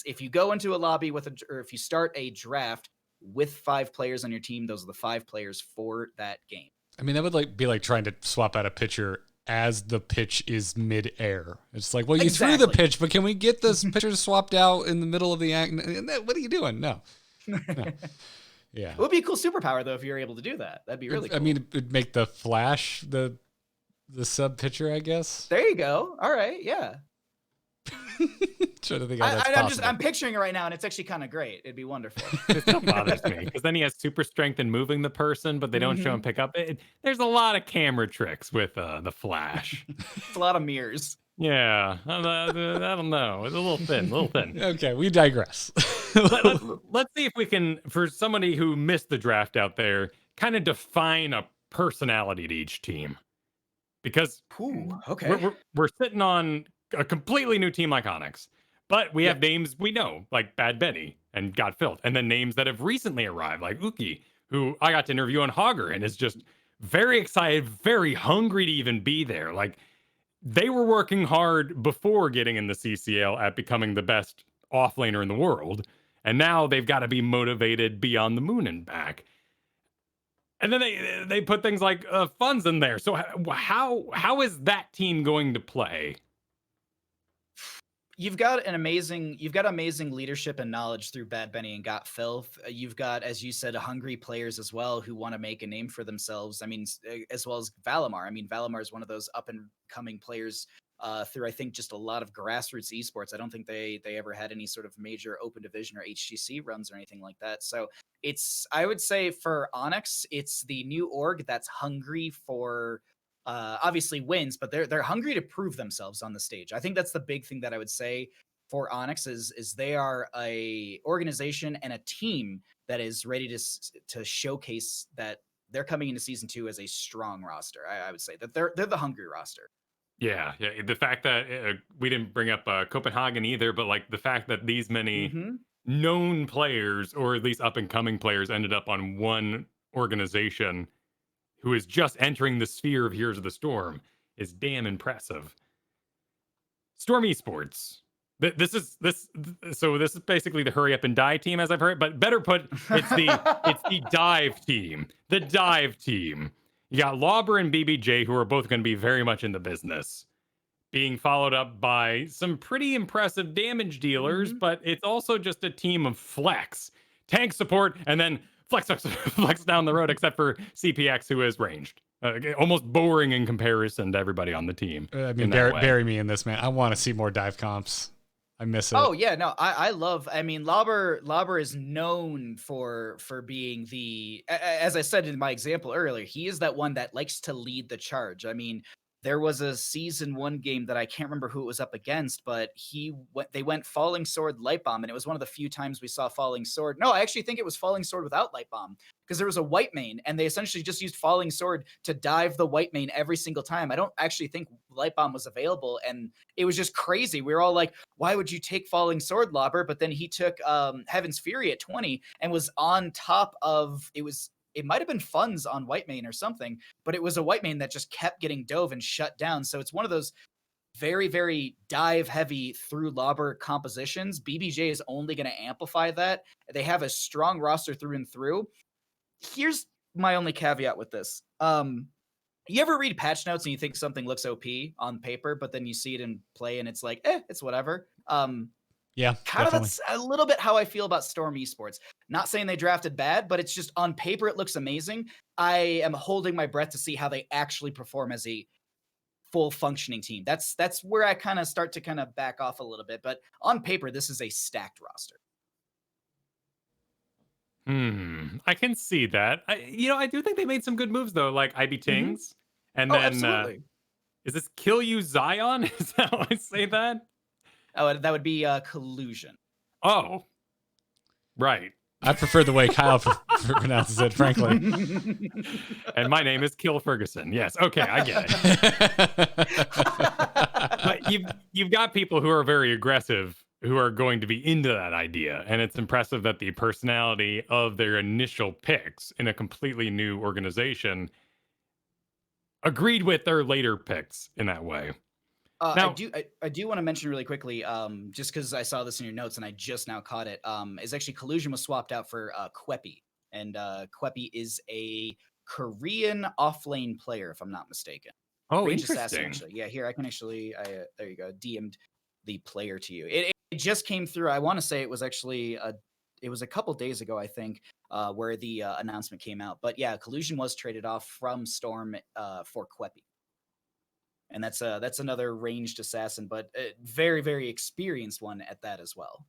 B: if you go into a lobby or if you start a draft with 5 players on your team, those are the 5 players for that game.
A: I mean, that would be like trying to swap out a pitcher as the pitch is mid-air. It's like, well, you threw the pitch, but can we get this pitcher swapped out in the middle of the act? What are you doing? No. Yeah.
B: It would be a cool superpower though if you're able to do that. That'd be really cool.
A: I mean, it'd make the Flash the sub pitcher, I guess.
B: There you go. All right, yeah.
A: Trying to think how that's possible.
B: I'm picturing it right now, and it's actually kind of great. It'd be wonderful.
C: It still bothers me because then he has super strength in moving the person, but they don't show him pick up. There's a lot of camera tricks with the Flash.
B: It's a lot of mirrors.
C: Yeah, I don't know. It's a little thin.
A: Okay, we digress.
C: Let's see if we can, for somebody who missed the draft out there, kind of define a personality to each team. Because we're sitting on a completely new team like Onyx. But we have names we know, like Bad Benny and God Filth, and then names that have recently arrived, like Uki, who I got to interview on Hogger and is just very excited, very hungry to even be there. Like, they were working hard before getting in the CCL at becoming the best offlaner in the world, and now they've got to be motivated beyond the moon and back. And then they put things like funds in there. So how is that team going to play?
B: You've got amazing leadership and knowledge through Bad Benny and Got Filth. You've got, as you said, hungry players as well who want to make a name for themselves. I mean, as well as Valimar. I mean, Valimar is one of those up and coming players through, I think, just a lot of grassroots esports. I don't think they ever had any sort of major open division or HGC runs or anything like that. So I would say for Onyx, it's the new org that's hungry for obviously wins, but they're hungry to prove themselves on the stage. I think that's the big thing that I would say for Onyx is they are a organization and a team that is ready to showcase that they're coming into season 2 as a strong roster. I would say that they're the hungry roster.
C: Yeah. The fact that we didn't bring up Copenhagen either, but like the fact that these many known players, or at least up and coming players, ended up on one organization who is just entering the sphere of Heroes of the Storm is damn impressive. Storm Esports. This is basically the hurry up and die team, as I've heard, but better put, it's the dive team. The dive team. You got Lauber and BBJ, who are both going to be very much in the business, being followed up by some pretty impressive damage dealers, but it's also just a team of flex, tank support, and then flex down the road, except for CPX, who is ranged. Almost boring in comparison to everybody on the team.
A: I mean, bury me in this, man. I want to see more dive comps. I miss it.
B: Oh yeah, no, I mean, Lauber is known for being as I said in my example earlier, he is that one that likes to lead the charge. I mean, there was a season 1 game that I can't remember who it was up against, but they went Falling Sword Light Bomb, and it was one of the few times we saw Falling Sword. No, I actually think it was Falling Sword without Light Bomb, because there was a white main, and they essentially just used Falling Sword to dive the white main every single time. I don't actually think Light Bomb was available, and it was just crazy. We were all like, why would you take Falling Sword, Lobber? But then he took Heaven's Fury at 20 and was on top of, it might have been funds on white main or something, but it was a white main that just kept getting dove and shut down. So it's one of those very, very dive heavy through lobber compositions. BBJ is only going to amplify that. They have a strong roster through and through. Here's my only caveat with this. You ever read patch notes and you think something looks OP on paper, but then you see it in play and it's like, it's whatever.
A: Yeah,
B: kind
A: definitely.
B: of that's a little bit how I feel about Storm Esports. Not saying they drafted bad, but it's just on paper it looks amazing. I am holding my breath to see how they actually perform as a full functioning team. That's where I kind of start to kind of back off a little bit. But on paper, this is a stacked roster.
C: I can see that. I do think they made some good moves though, like IB Tings, and then
B: absolutely.
C: Is this Kill You Zion? Is that how I say that?
B: Oh, that would be Collusion.
C: Oh, right.
A: I prefer the way Kyle pronounces it, frankly.
C: And my name is Kill Fergusson. Yes, okay, I get it. But you've got people who are very aggressive who are going to be into that idea, and it's impressive that the personality of their initial picks in a completely new organization agreed with their later picks in that way.
B: Now, I do want to mention really quickly, just because I saw this in your notes and I just now caught it, is actually Collusion was swapped out for Kwepi. And Kwepi is a Korean offlane player, if I'm not mistaken.
C: Oh,
B: Range
C: interesting.
B: Assassin, actually. Yeah, here, I can actually, there you go, DM'd the player to you. It just came through. I want to say it was actually, it was a couple days ago, I think, where the announcement came out. But yeah, Collusion was traded off from Storm for Kwepi. And that's another ranged assassin, but a very, very experienced one at that as well.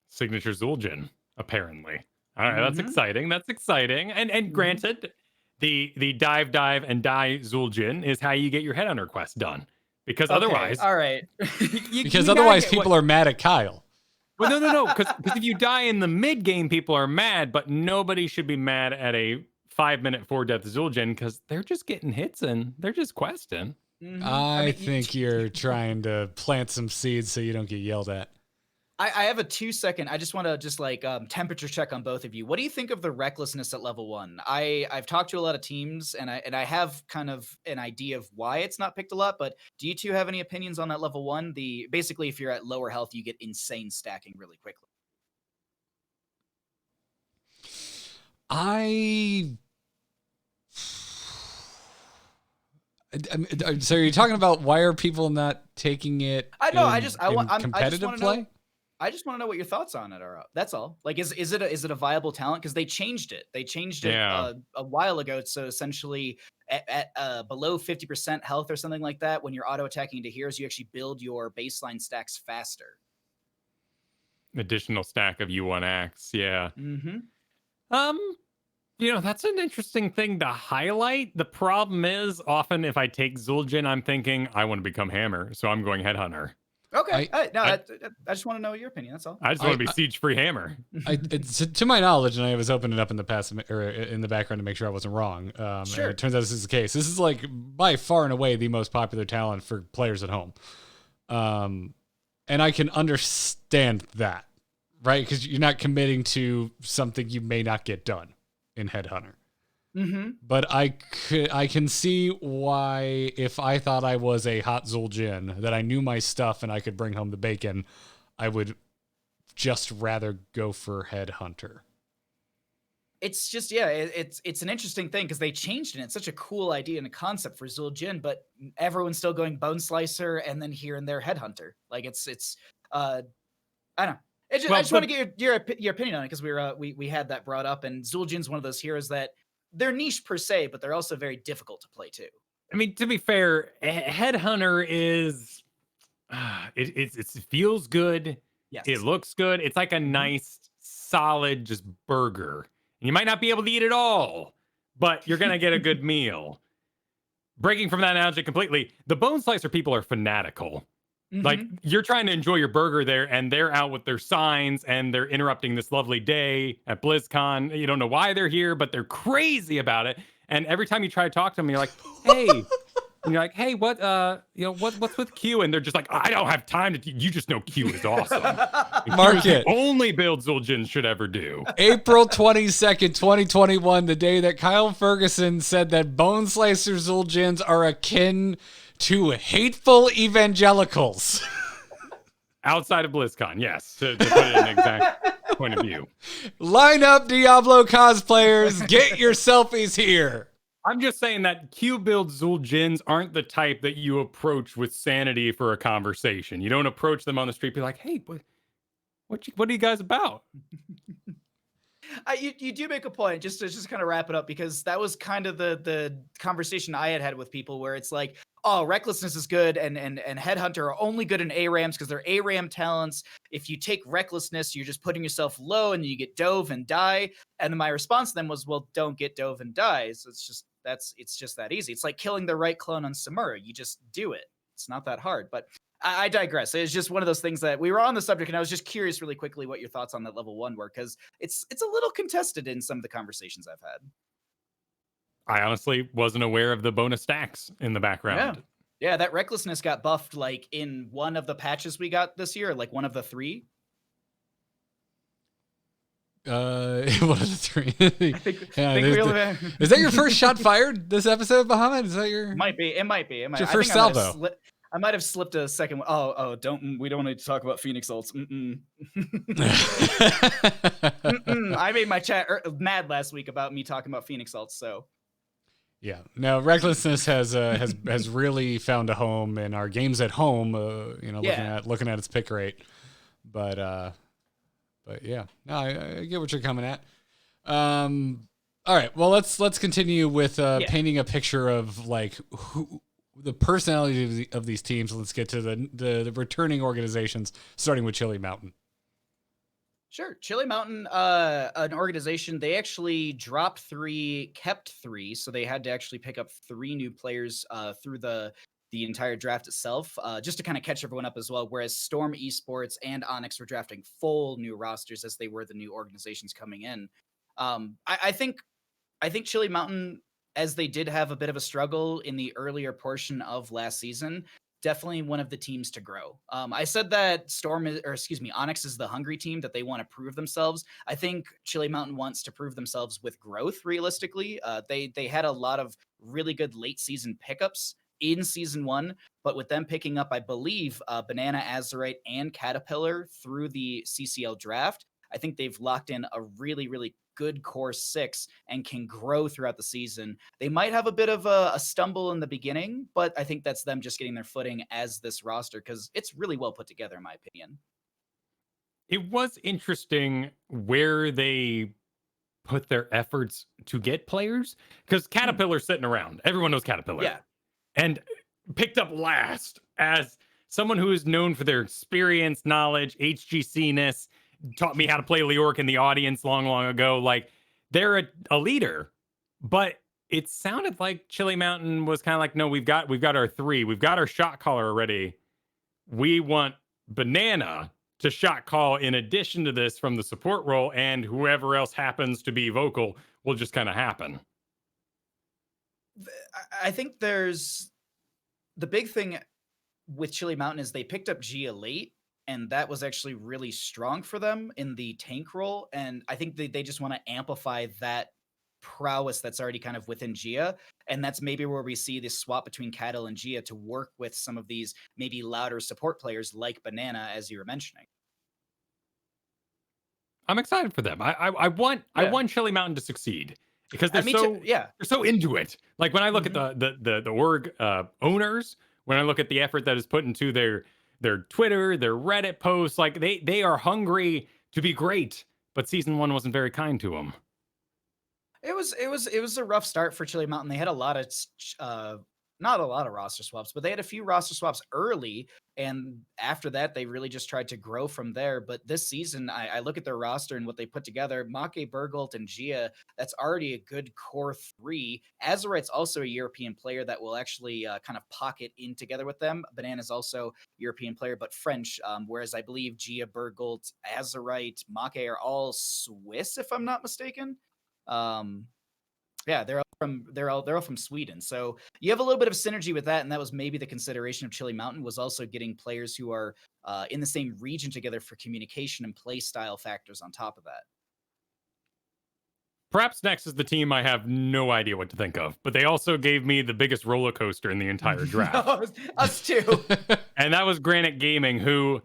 C: Signature Zul'jin, apparently. All right, that's exciting. That's exciting. And granted, the dive and die Zul'jin is how you get your Headhunter quest done. Because otherwise...
B: All right.
A: Because otherwise people are mad at Kyle.
C: Well, no. Because if you die in the mid-game, people are mad, but nobody should be mad at a 5-minute 4-death Zul'jin because they're just getting hits and they're just questing.
A: I think you're trying to plant some seeds so you don't get yelled at.
B: I have a 2-second. I just want to temperature check on both of you. What do you think of the recklessness at level 1? I've talked to a lot of teams and I have kind of an idea of why it's not picked a lot, but do you two have any opinions on that level 1? Basically, if you're at lower health, you get insane stacking really quickly.
A: So are you talking about why are people not taking it?
B: I know.
A: Competitive play.
B: I just want to know what your thoughts on it are. That's all. Like, is it a viable talent? Because they changed it. They changed it a while ago. So essentially, at below 50% health or something like that, when you're auto attacking into heroes, you actually build your baseline stacks faster.
C: Additional stack of U1 Axe. Yeah. That's an interesting thing to highlight. The problem is, often if I take Zul'jin, I'm thinking, I want to become Hammer, so I'm going Headhunter.
B: Okay. I just want to know your opinion. That's all.
C: I just want to be siege-free Hammer.
A: To my knowledge, and I was opening it up in the past or in the background to make sure I wasn't wrong.
B: Sure.
A: And it turns out this is the case. This is like by far and away the most popular talent for players at home. And I can understand that, right? Because you're not committing to something you may not get done in Headhunter. But I can see why, if I thought I was a hot Zul'jin, that I knew my stuff and I could bring home the bacon, I would just rather go for Headhunter.
B: It's just, it's an interesting thing because they changed it. It's such a cool idea and a concept for Zul'jin, but everyone's still going Bone Slicer and then here and there Headhunter. Like it's I don't know. I just want to get your opinion on it because we had that brought up, and Zul'jin's one of those heroes that they're niche per se, but they're also very difficult to play too.
C: I mean, to be fair, Headhunter is it feels good.
B: Yes.
C: It looks good. It's like a nice, solid, just burger. And you might not be able to eat it all, but you're gonna get a good meal. breaking from that analogy completely, the Bone Slicer people are fanatical.
B: Mm-hmm.
C: Like, you're trying to enjoy your burger there, and they're out with their signs, and they're interrupting this lovely day at BlizzCon. You don't know why they're here, but they're crazy about it. And every time you try to talk to them, you're like, hey. And you're like, hey, what, what's with Q? And they're just like, I don't have time to. You just know Q is awesome.
A: Mark it.
C: Only build Zul'jin should ever do.
A: April 22nd, 2021, the day that Kyle Fergusson said that Bone Slicer Zul'jins are akin to hateful evangelicals.
C: Outside of BlizzCon, yes, to put it in an exact point of view.
A: Line up, Diablo cosplayers. Get your selfies here.
C: I'm just saying that Q-build Zul'jins aren't the type that you approach with sanity for a conversation. You don't approach them on the street, be like, hey, what are you guys about?
B: You do make a point, just to kind of wrap it up, because that was kind of the conversation I had with people, where it's like, oh, Recklessness is good, and Headhunter are only good in ARAMs because they're ARAM talents. If you take Recklessness, you're just putting yourself low, and you get dove and die. And then my response to them was, well, don't get dove and die. So it's just that easy. It's like killing the right clone on Samura. You just do it. It's not that hard. But I digress. It's just one of those things that we were on the subject, and I was just curious really quickly what your thoughts on that level 1 were, because it's a little contested in some of the conversations I've had.
C: I honestly wasn't aware of the bonus stacks in the background.
B: Yeah, that Recklessness got buffed like in one of the patches we got this year, like one of the 3.
A: One of the 3. Is that your first shot fired this episode, Bahamut? Is that your?
B: It might be. It might be.
A: Your first salvo.
B: I might have slipped a second. We don't need to talk about Phoenix ults. I made my chat mad last week about me talking about Phoenix ults. So
A: yeah, no, Recklessness has really found a home in our games at home. Looking at its pick rate, but yeah, no, I get what you're coming at. All right, well, let's continue with painting a picture of like who. The personality of these teams. Let's get to the returning organizations, starting with Chili Mountain.
B: Sure. Chili Mountain, an organization, they actually dropped 3, kept 3, so they had to actually pick up 3 new players through the entire draft itself, just to kind of catch everyone up as well, whereas Storm Esports and Onyx were drafting full new rosters as they were the new organizations coming in. I think Chili Mountain, as they did have a bit of a struggle in the earlier portion of last season, definitely one of the teams to grow. I said that Onyx is the hungry team, that they want to prove themselves. I think Chili Mountain wants to prove themselves with growth, realistically. They had a lot of really good late season pickups in season 1, but with them picking up, I believe, Banana, Azerite, and Caterpillar through the CCL draft, I think they've locked in a really, really good core 6 and can grow throughout the season. They might have a bit of a stumble in the beginning, but I think that's them just getting their footing as this roster, because it's really well put together, in my opinion.
C: It was interesting where they put their efforts to get players, because Caterpillar's sitting around. Everyone knows Caterpillar.
B: Yeah.
C: And picked up last as someone who is known for their experience, knowledge, HGC-ness, taught me how to play Leoric in the audience long ago. Like, they're a leader, but it sounded like Chili Mountain was kind of like, no, we've got our 3. We've got our shot caller already. We want Banana to shot call in addition to this from the support role, and whoever else happens to be vocal will just kind of happen.
B: I think there's the big thing with Chili Mountain is they picked up Gia late, and that was actually really strong for them in the tank role. And I think they just want to amplify that prowess that's already kind of within Gia. And that's maybe where we see this swap between Cattle and Gia to work with some of these maybe louder support players like Banana, as you were mentioning.
C: I'm excited for them. I want Chili Mountain to succeed, because they're they're so into it. Like, when I look at the org owners, when I look at the effort that is put into their Twitter, their Reddit posts, like they are hungry to be great, but season 1 wasn't very kind to them. It
B: was a rough start for Chili Mountain. They had a lot of not a lot of roster swaps, but they had a few roster swaps early. And after that, they really just tried to grow from there. But this season, I look at their roster and what they put together. Make, Bergolt, and Gia, that's already a good core 3. Azerite's also a European player that will actually kind of pocket in together with them. Banana's also European player, but French. Whereas I believe Gia, Bergolt, Azerite, Make are all Swiss, if I'm not mistaken. Yeah, they're all from Sweden. So you have a little bit of synergy with that, and that was maybe the consideration of Chili Mountain, was also getting players who are in the same region together for communication and play style factors on top of that.
C: Perhaps Next is the team I have no idea what to think of, but they also gave me the biggest roller coaster in the entire draft.
B: Us too.
C: And that was Granite Gaming, who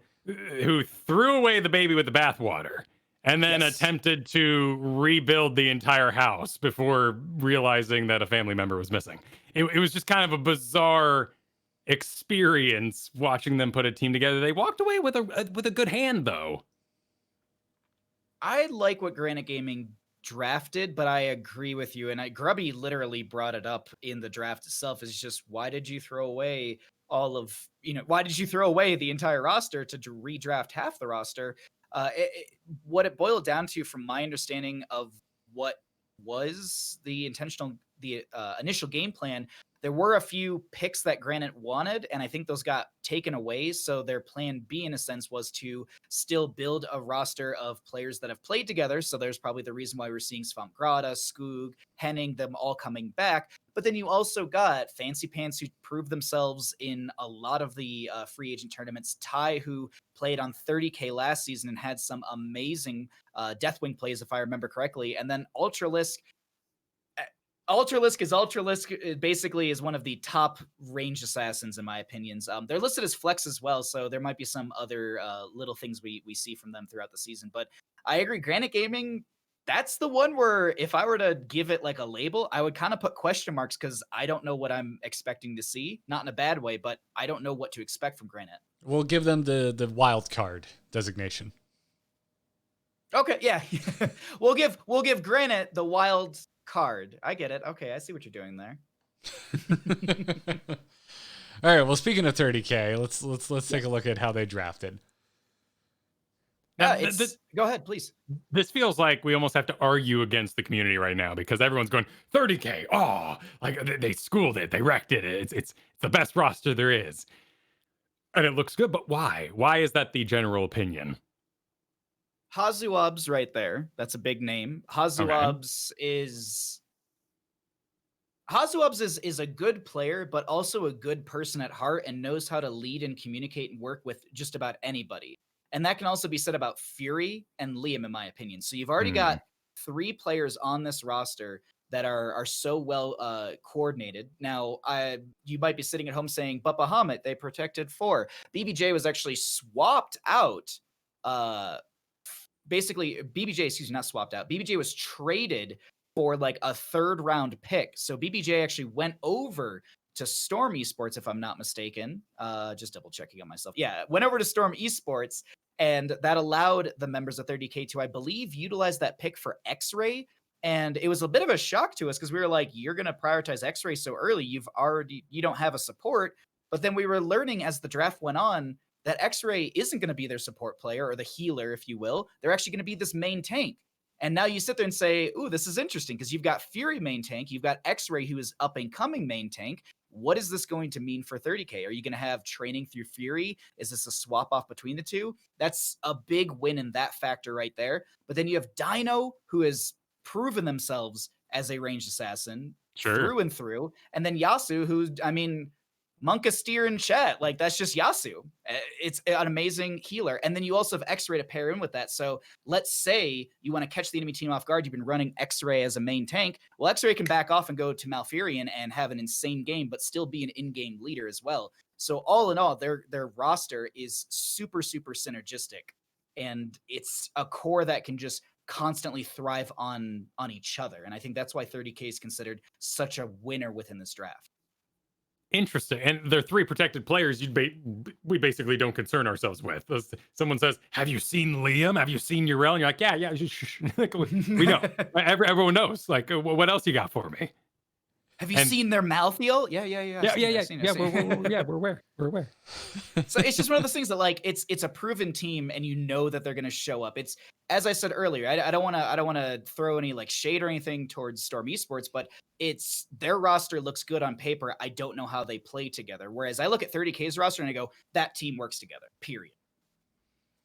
C: threw away the baby with the bathwater. And then attempted to rebuild the entire house before realizing that a family member was missing. It was just kind of a bizarre experience watching them put a team together. They walked away with a good hand, though.
B: I like what Granite Gaming drafted, but I agree with you. And Grubby literally brought it up in the draft itself. Is just, why did you throw away why did you throw away the entire roster to redraft half the roster? What it boiled down to, from my understanding of what was the initial game plan, there were a few picks that Granite wanted, and I think those got taken away. So their plan B, in a sense, was to still build a roster of players that have played together. So there's probably the reason why we're seeing Svampgrada, Skoog, Henning, them all coming back. But then you also got Fancy Pants, who proved themselves in a lot of the free agent tournaments. Ty, who played on 30K last season and had some amazing Deathwing plays, if I remember correctly. And then Ultralisk. Ultralisk basically is one of the top range assassins, in my opinions. They're listed as flex as well, so there might be some other little things we see from them throughout the season. But I agree, Granite Gaming, that's the one where if I were to give it like a label, I would kind of put question marks, because I don't know what I'm expecting to see. Not in a bad way, but I don't know what to expect from Granite.
A: We'll give them the wild card designation. Okay,
B: yeah. we'll give Granite the wild card. I get it. Okay, I see what you're doing there.
A: All right. Well, speaking of 30K, let's take a look at how they drafted.
C: Now,
B: go ahead, please.
C: This feels like we almost have to argue against the community right now, because everyone's going 30K. Oh, like they schooled it, they wrecked it. It's the best roster there is, and it looks good. But why? Why is that the general opinion?
B: Hazuab's right there. That's a big name. Hazuab's is a good player, but also a good person at heart, and knows how to lead and communicate and work with just about anybody. And that can also be said about Fury and Liam, in my opinion. So you've already got 3 players on this roster that are so well coordinated. Now, you might be sitting at home saying, but Bahamut, they protected 4. BBJ was actually swapped out. BBJ was traded for like a 3rd round pick. So BBJ actually went over to Storm Esports, if I'm not mistaken. Just double checking on myself. Yeah, went over to Storm Esports, and that allowed the members of 30K to, I believe, utilize that pick for X-Ray. And it was a bit of a shock to us, because we were like, you're going to prioritize X-Ray so early. You don't have a support. But then we were learning as the draft went on that X-Ray isn't going to be their support player, or the healer, if you will. They're actually going to be this main tank. And now you sit there and say, ooh, this is interesting, because you've got Fury main tank, you've got X-Ray, who is up and coming main tank. What is this going to mean for 30K? Are you going to have training through Fury? Is this a swap off between the two? That's a big win in that factor right there. But then you have Dino, who has proven themselves as a ranged assassin through and through. And then Yasu, who, I mean, Monka Steer in chat, like, that's just Yasu. It's an amazing healer. And then you also have X-Ray to pair in with that. So let's say you want to catch the enemy team off guard. You've been running X-Ray as a main tank. Well, X-Ray can back off and go to Malfurion and have an insane game, but still be an in-game leader as well. So all in all, their roster is super, super synergistic. And it's a core that can just constantly thrive on each other. And I think that's why 30K is considered such a winner within this draft.
C: Interesting. And they're 3 protected players we basically don't concern ourselves with. Someone says, have you seen Liam? Have you seen Uriel? And you're like, yeah. Like, we know. Everyone knows. Like, what else you got for me?
B: Have you seen their Malfurion? Yeah.
C: We're aware.
B: So it's just one of those things that like it's a proven team, and you know that they're going to show up. It's, as I said earlier, I don't want to throw any like shade or anything towards Storm Esports, but it's their roster looks good on paper. I don't know how they play together. Whereas I look at 30K's roster and I go, that team works together. Period.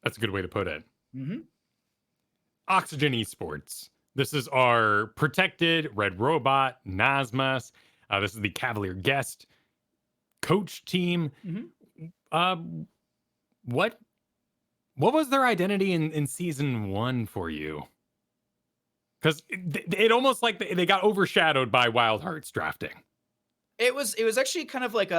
C: That's a good way to put it.
B: Mm-hmm.
C: Oxygen Esports. This is our protected Red Robot, Nasmas. This is the Cavalier Guest coach team.
B: Mm-hmm.
C: What was their identity in season 1 for you? Because it almost like they got overshadowed by Wild Hearts drafting.
B: It was actually kind of like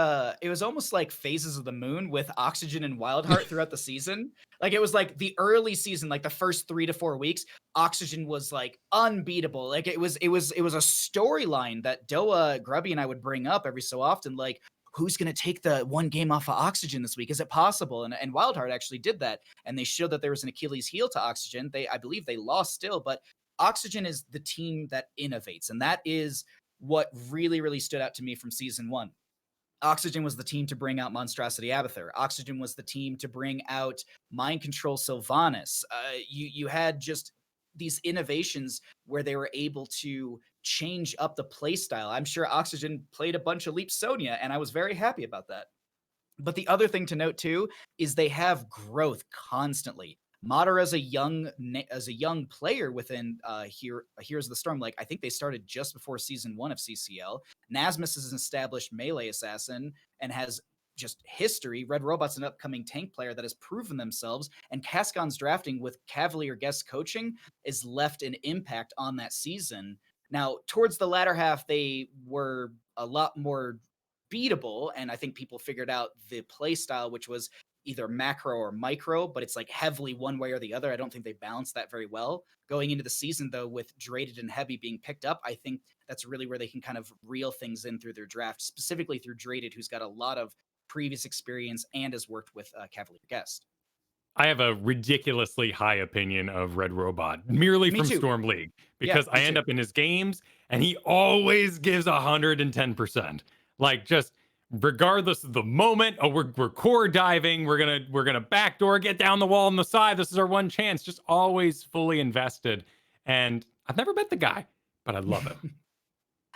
B: it was almost like phases of the moon with Oxygen and Wildheart throughout the season. Like it was like the early season, like the first 3 to 4 weeks, Oxygen was like unbeatable. Like it was a storyline that Doa, Grubby, and I would bring up every so often. Like, who's going to take the one game off of Oxygen this week? Is it possible? And Wildheart actually did that. And they showed that there was an Achilles heel to Oxygen. I believe they lost still, but Oxygen is the team that innovates. And that is what really, really stood out to me from season 1. Oxygen was the team to bring out Monstrosity Abathur. Oxygen was the team to bring out Mind Control Sylvanas. You had just these innovations where they were able to change up the play style. I'm sure Oxygen played a bunch of Leap Sonya, and I was very happy about that. But the other thing to note too is they have growth constantly. Mater as a young player within Heroes of the Storm, like I think they started just before season 1 of CCL. Nasmus is an established melee assassin and has just history. Red Robot's an upcoming tank player that has proven themselves, and Cascon's drafting with Cavalier Guest coaching is left an impact on that season. Now, towards the latter half, they were a lot more beatable, and I think people figured out the play style, which was either macro or micro, but it's like heavily one way or the other. I don't think they balanced that very well. Going into the season, though, with Draded and Heavy being picked up, I think that's really where they can kind of reel things in through their draft, specifically through Draded, who's got a lot of previous experience and has worked with Cavalier Guest.
C: I have a ridiculously high opinion of Red Robot, merely from Storm League, because I end up in his games and he always gives 110%. Like, just regardless of the moment, we're core diving, we're gonna backdoor, get down the wall on the side, this is our one chance. Just always fully invested. And I've never met the guy, but I love him.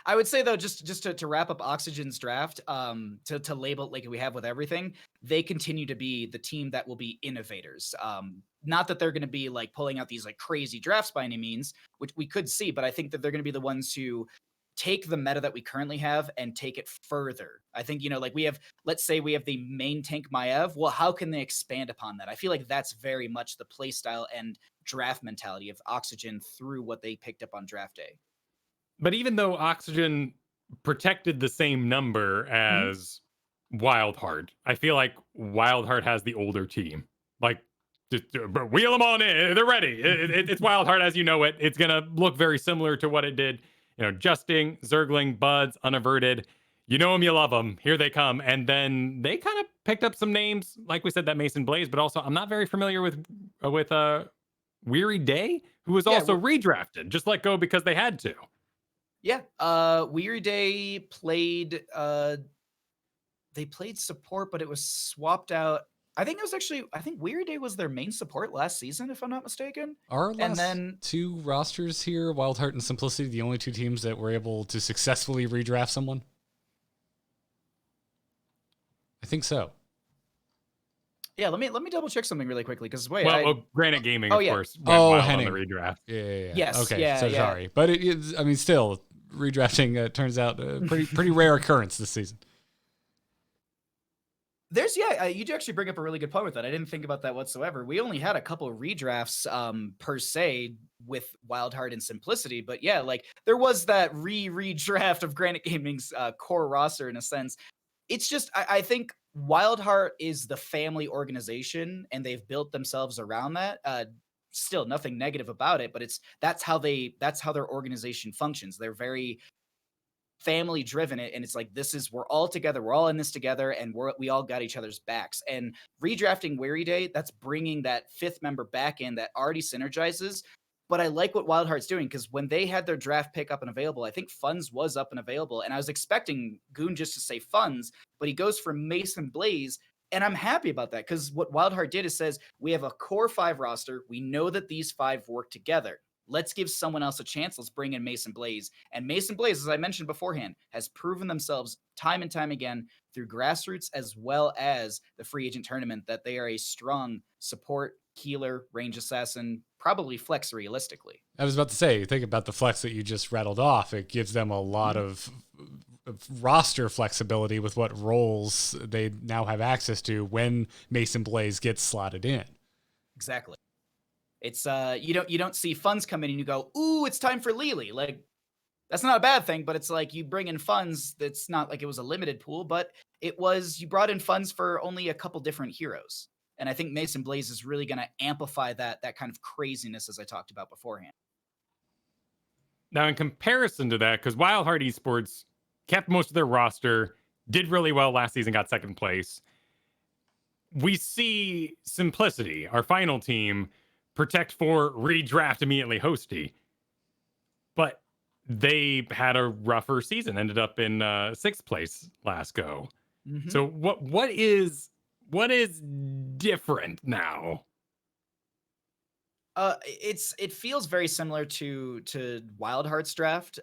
B: I would say though, just to wrap up Oxygen's draft, to label it like we have with everything, they continue to be the team that will be innovators. Not that they're going to be like pulling out these like crazy drafts by any means, which we could see, but I think that they're going to be the ones who take the meta that we currently have and take it further. I think, like let's say we have the main tank Maiev. Well, how can they expand upon that? I feel like that's very much the play style and draft mentality of Oxygen through what they picked up on draft day.
C: But even though Oxygen protected the same number as Wildheart, I feel like Wildheart has the older team. Like, just wheel them on in. They're ready. It's Wildheart as you know it. It's going to look very similar to what it did. Justing, Zergling, Buds, Unaverted. You know them, you love them. Here they come. And then they kind of picked up some names, like we said, that Mason Blaze, but also I'm not very familiar with Weary Day, who was also redrafted, just let go because they had to.
B: Yeah. Weary Day played they played support, but it was swapped out. I think Weary Day was their main support last season, if I'm not mistaken.
A: Our last two rosters here, Wildheart and Simplicity, the only two teams that were able to successfully redraft someone? I think so.
B: Yeah, let me double check something really quickly because
C: Granite Gaming, of course, went wild on the redraft.
A: Yeah.
B: Yes.
A: Okay.
B: Yeah,
A: so sorry, but still, redrafting turns out a pretty rare occurrence this season.
B: You do actually bring up a really good point with that. I didn't think about that whatsoever. We only had a couple of redrafts per se with Wildheart and Simplicity, but yeah, like there was that redraft of Granite Gaming's core roster in a sense. It's just I think Wildheart is the family organization and they've built themselves around that. Still nothing negative about it, but that's how their organization functions. They're very family driven, and it's like we're all together, we're all in this together, and we all got each other's backs. And redrafting Weary Day, that's bringing that fifth member back in that already synergizes. But I like what Wildheart's doing, because when they had their draft pick up and available, I think Funds was up and available. And I was expecting Goon just to say Funds, but he goes for Mason Blaze. And I'm happy about that, because what Wildheart did is says, we have a core 5 roster. We know that these 5 work together. Let's give someone else a chance. Let's bring in Mason Blaze. And Mason Blaze, as I mentioned beforehand, has proven themselves time and time again through grassroots as well as the free agent tournament that they are a strong support, healer, range assassin, probably flex realistically.
A: I was about to say, think about the flex that you just rattled off. It gives them a lot of roster flexibility with what roles they now have access to when Mason Blaze gets slotted in.
B: Exactly. It's you don't see Funds come in and you go, ooh, it's time for Lily. Like, that's not a bad thing, but it's like you bring in Funds. That's not like it was a limited pool, but it was, you brought in Funds for only a couple different heroes. And I think Mason Blaze is really going to amplify that kind of craziness, as I talked about beforehand.
C: Now, in comparison to that, because Wildheart Esports kept most of their roster, did really well last season, got second place. We see Simplicity, our final team, protect for redraft immediately Hosty. But they had a rougher season, ended up in 6th place last go. Mm-hmm. So what is different now?
B: It feels very similar to Wildheart's draft,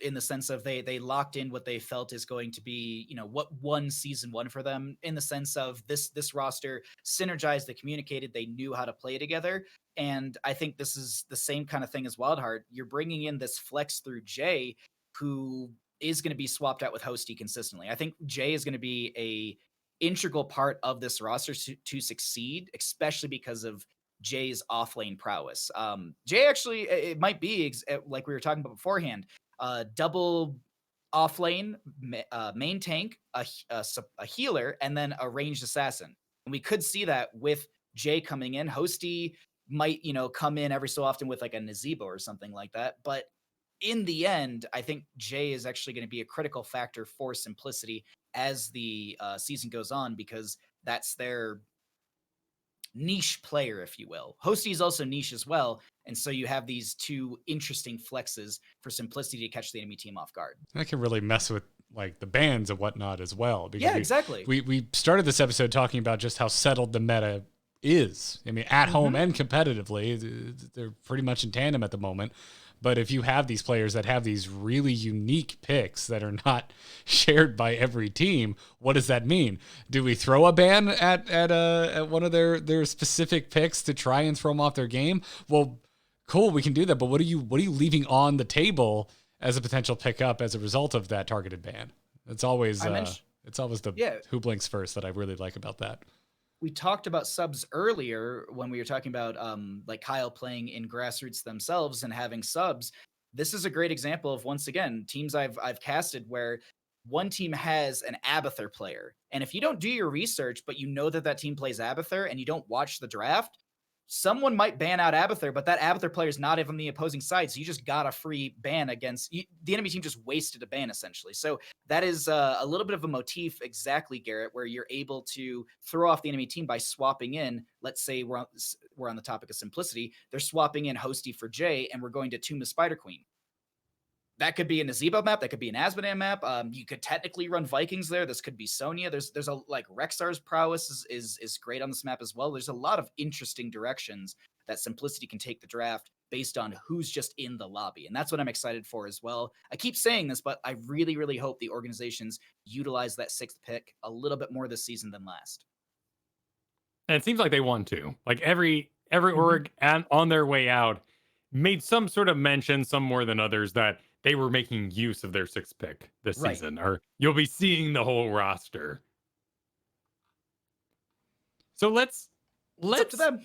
B: in the sense of they locked in what they felt is going to be, what won season 1 for them, in the sense of this roster synergized, they communicated, they knew how to play together. And I think this is the same kind of thing as Wildheart. You're bringing in this flex through Jay, who is going to be swapped out with Hosty consistently. I think Jay is going to be a integral part of this roster to succeed, especially because of Jay's offlane prowess. Jay actually, it might be like we were talking about beforehand, double offlane, main tank, a healer, and then a ranged assassin. And we could see that with Jay coming in. Hosty might, come in every so often with like a Nazeebo or something like that. But in the end, I think Jay is actually going to be a critical factor for Simplicity as the season goes on, because that's their niche player, if you will. Hosty is also niche as well, and so you have these two interesting flexes for Simplicity to catch the enemy team off guard.
A: That can really mess with like the bans and whatnot as well.
B: Because exactly.
A: We started this episode talking about just how settled the meta is. I mean, at home and competitively, they're pretty much in tandem at the moment. But if you have these players that have these really unique picks that are not shared by every team, what does that mean? Do we throw a ban at one of their specific picks to try and throw them off their game? Well, cool, we can do that. But what are you leaving on the table as a potential pickup as a result of that targeted ban? It's always who blinks first that I really like about that.
B: We talked about subs earlier when we were talking about like Kyle playing in grassroots themselves and having subs. This is a great example of, once again, teams I've casted where one team has an Abathur player. And if you don't do your research, but you know that team plays Abathur and you don't watch the draft, someone might ban out Abathur, but that Abathur player is not even the opposing side. So you just got a free ban against the enemy team, just wasted a ban essentially. So that is a little bit of a motif, exactly, Garrett, where you're able to throw off the enemy team by swapping in. Let's say we're on the topic of Simplicity. They're swapping in Hosty for Jay, and we're going to Tomb the Spider Queen. That could be a Nazeebo map. That could be an Azmodan map. You could technically run Vikings there. This could be Sonya. There's a like Rexar's prowess is great on this map as well. There's a lot of interesting directions that Simplicity can take the draft based on who's just in the lobby. And that's what I'm excited for as well. I keep saying this, but I really, really hope the organizations utilize that 6th pick a little bit more this season than last.
C: And it seems like they want to. Like every org on their way out made some sort of mention, some more than others, that they were making use of their 6th pick this season, or you'll be seeing the whole roster. So let's
B: up to them.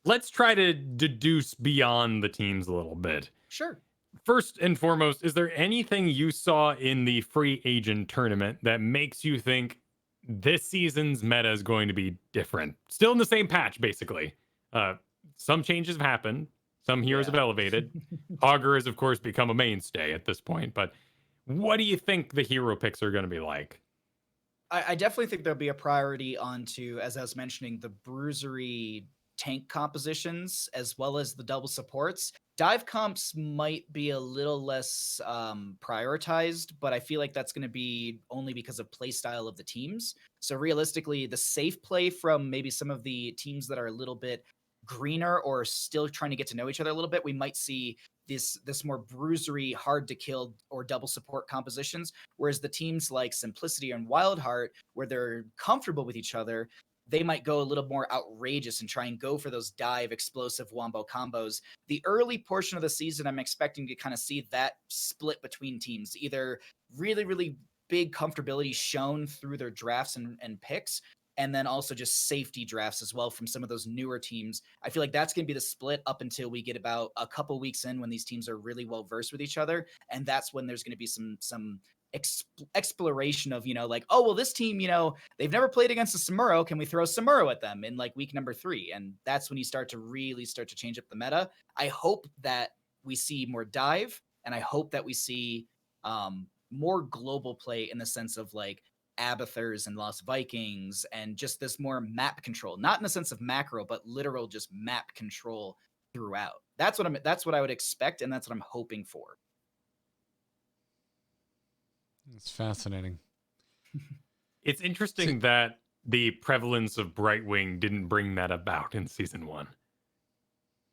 C: Let's try to deduce beyond the teams a little bit.
B: Sure.
C: First and foremost, is there anything you saw in the free agent tournament that makes you think this season's meta is going to be different? Still in the same patch, basically. Some changes have happened. Some heroes have elevated. Augur has, of course, become a mainstay at this point. But what do you think the hero picks are going to be like?
B: I definitely think there'll be a priority onto, as I was mentioning, the bruisery tank compositions as well as the double supports, dive comps might be a little less prioritized, but I feel like that's going to be only because of play style of the teams. So realistically, the safe play from maybe some of the teams that are a little bit greener or still trying to get to know each other a little bit, we might see this more bruisery, hard to kill or double support compositions. Whereas the teams like Simplicity and Wildheart, where they're comfortable with each other, they might go a little more outrageous and try and go for those dive explosive wombo combos. The early portion of the season, I'm expecting to kind of see that split between teams, either really, really big comfortability shown through their drafts and picks, and then also just safety drafts as well from some of those newer teams. I feel like that's going to be the split up until we get about a couple weeks in when these teams are really well versed with each other. And that's when there's going to be some exploration of, like, oh, well, this team, they've never played against a Samuro. Can we throw Samuro at them in like week number 3? And that's when you start to change up the meta. I hope that we see more dive, and I hope that we see more global play in the sense of like Abathurs and Lost Vikings, and just this more map control, not in the sense of macro, but literal just map control throughout. That's what I would expect, and that's what I'm hoping for.
A: It's fascinating.
C: It's interesting that the prevalence of Brightwing didn't bring that about in season 1.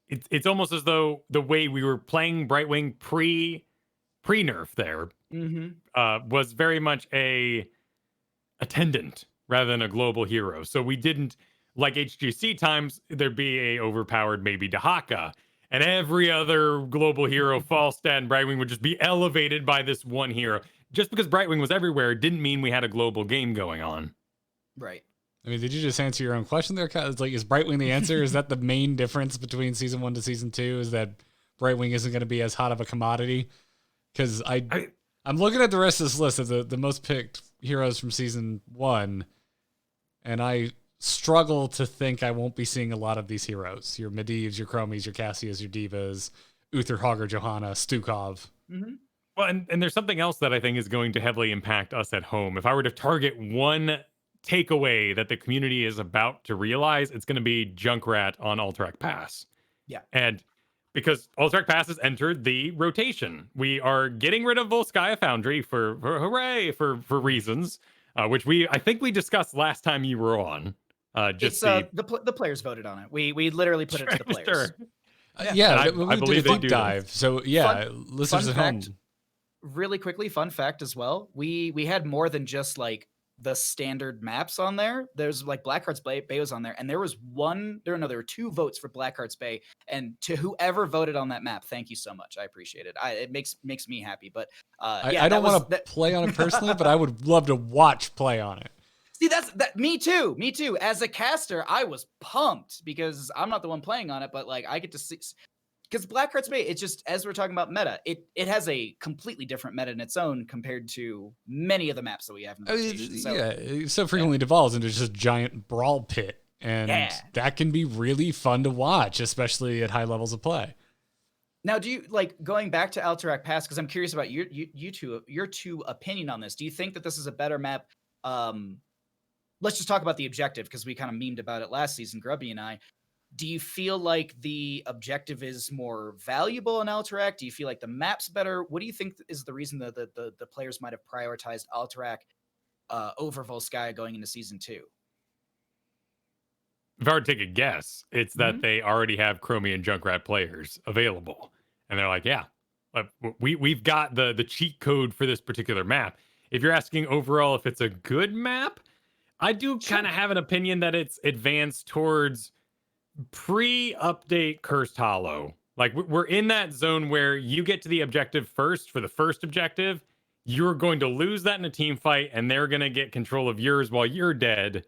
C: It's almost as though the way we were playing Brightwing pre-nerf there was very much a attendant rather than a global hero. So we didn't, like HGC times, there'd be a overpowered maybe Dahaka, and every other global hero, Falstad and Brightwing, would just be elevated by this one hero. Just because Brightwing was everywhere didn't mean we had a global game going on.
B: Right.
A: I mean, did you just answer your own question there? It's like, is Brightwing the answer? Is that the main difference between season 1 to season 2? Is that Brightwing isn't going to be as hot of a commodity? Because I'm looking at the rest of this list of the most picked heroes from season 1, and I struggle to think I won't be seeing a lot of these heroes. Your Medivhs, your Chromies, your Cassias, your Divas, Uther, Hogger, Johanna, Stukov.
C: Mm-hmm. Well, and there's something else that I think is going to heavily impact us at home. If I were to target one takeaway that the community is about to realize, it's going to be Junkrat on Alterac Pass.
B: Yeah.
C: And because Alterac Pass has entered the rotation, we are getting rid of Volskaya Foundry for hooray for reasons, which I think we discussed last time you were on.
B: The players voted on it. We literally put it to the players.
C: Sure.
A: I believe they do dive. So yeah, listeners at home.
B: Really quickly, fun fact as well. We had more than just like the standard maps on there. There's like Blackheart's Bay was on there, and there were 2 votes for Blackheart's Bay. And to whoever voted on that map, thank you so much. I appreciate it. It makes me happy. But
A: I don't want to play on it personally, but I would love to watch play on it.
B: See, me too. Me too. As a caster, I was pumped because I'm not the one playing on it, but like I get to see. Because Blackheart's Bay, it's just, as we're talking about meta, it has a completely different meta in its own compared to many of the maps that we have in the rotation.
A: It so frequently devolves into just a giant brawl pit. And that can be really fun to watch, especially at high levels of play.
B: Now, do you, like, going back to Alterac Pass, because I'm curious about your two opinion on this. Do you think that this is a better map? Let's just talk about the objective, because we kind of memed about it last season, Grubby and I. Do you feel like the objective is more valuable in Alterac? Do you feel like the map's better? What do you think is the reason that the players might have prioritized Alterac over Volskaya going into season 2?
C: If I were to take a guess, it's that they already have Chromie and Junkrat players available. And they're like, yeah, we've got the cheat code for this particular map. If you're asking overall if it's a good map, I do kind of have an opinion that it's advanced towards pre-update Cursed Hollow. Like, we're in that zone where you get to the objective first for the first objective. You're going to lose that in a team fight, and they're going to get control of yours while you're dead.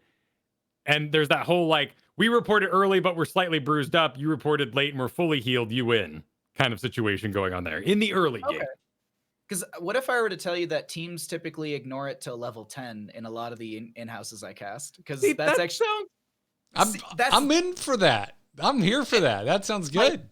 C: And there's that whole, like, we reported early, but we're slightly bruised up. You reported late, and we're fully healed. You win kind of situation going on there in the early game.
B: Because what if I were to tell you that teams typically ignore it till level 10 in a lot of the in-houses I cast? Because that's actually...
A: I'm in for that. I'm here for that. That sounds good.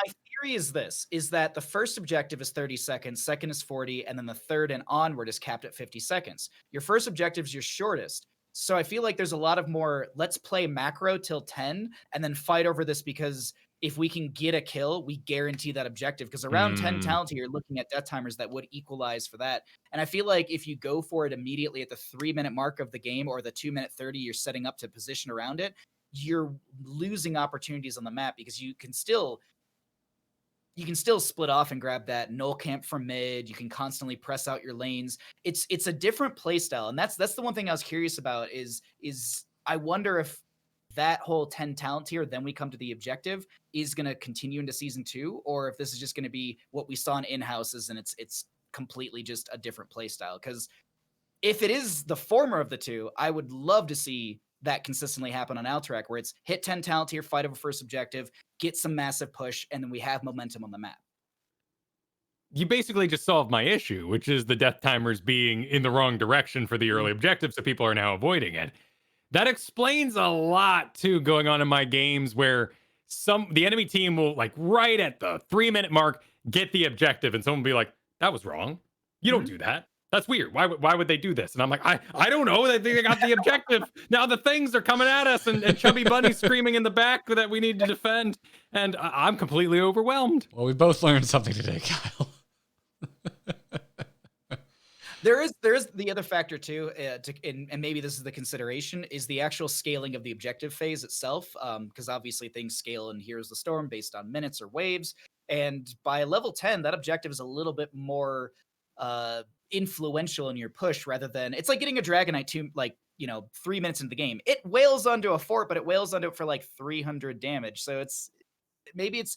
B: My theory is that the first objective is 30 seconds, second is 40, and then the third and onward is capped at 50 seconds. Your first objective is your shortest. So I feel like there's a lot of more, let's play macro till 10 and then fight over this, because if we can get a kill, we guarantee that objective. Because around 10 talent, you're looking at death timers that would equalize for that. And I feel like if you go for it immediately at the 3-minute mark of the game, or the 2-minute 30, you're setting up to position around it, you're losing opportunities on the map, because you can still split off and grab that null camp from mid. You can constantly press out your lanes. It's a different play style. And that's the one thing I was curious about is I wonder if that whole 10 talent tier, then we come to the objective, is going to continue into season 2, or if this is just going to be what we saw in in-houses and it's completely just a different play style. Because if it is the former of the two, I would love to see that consistently happen on Alterac, where it's hit 10 talent tier, fight over first objective, get some massive push, and then we have momentum on the map.
C: You basically just solved my issue, which is the death timers being in the wrong direction for the early objective, so people are now avoiding it. That explains a lot too going on in my games, where the enemy team will, like, right at the 3-minute mark get the objective, and someone will be like, that was wrong. You don't do that. That's weird. Why would they do this? And I'm like, I don't know. They got the objective. Now the things are coming at us, and Chubby Bunny's screaming in the back that we need to defend. And I'm completely overwhelmed.
A: Well, we both learned something today, Kyle.
B: There is the other factor too, and maybe this is the consideration, is the actual scaling of the objective phase itself. Because obviously things scale in Heroes of the Storm based on minutes or waves. And by level 10, that objective is a little bit more influential in your push, rather than, it's like getting a Dragonite 3 minutes into the game. It wails onto a fort, but it wails onto it for like 300 damage. So maybe it's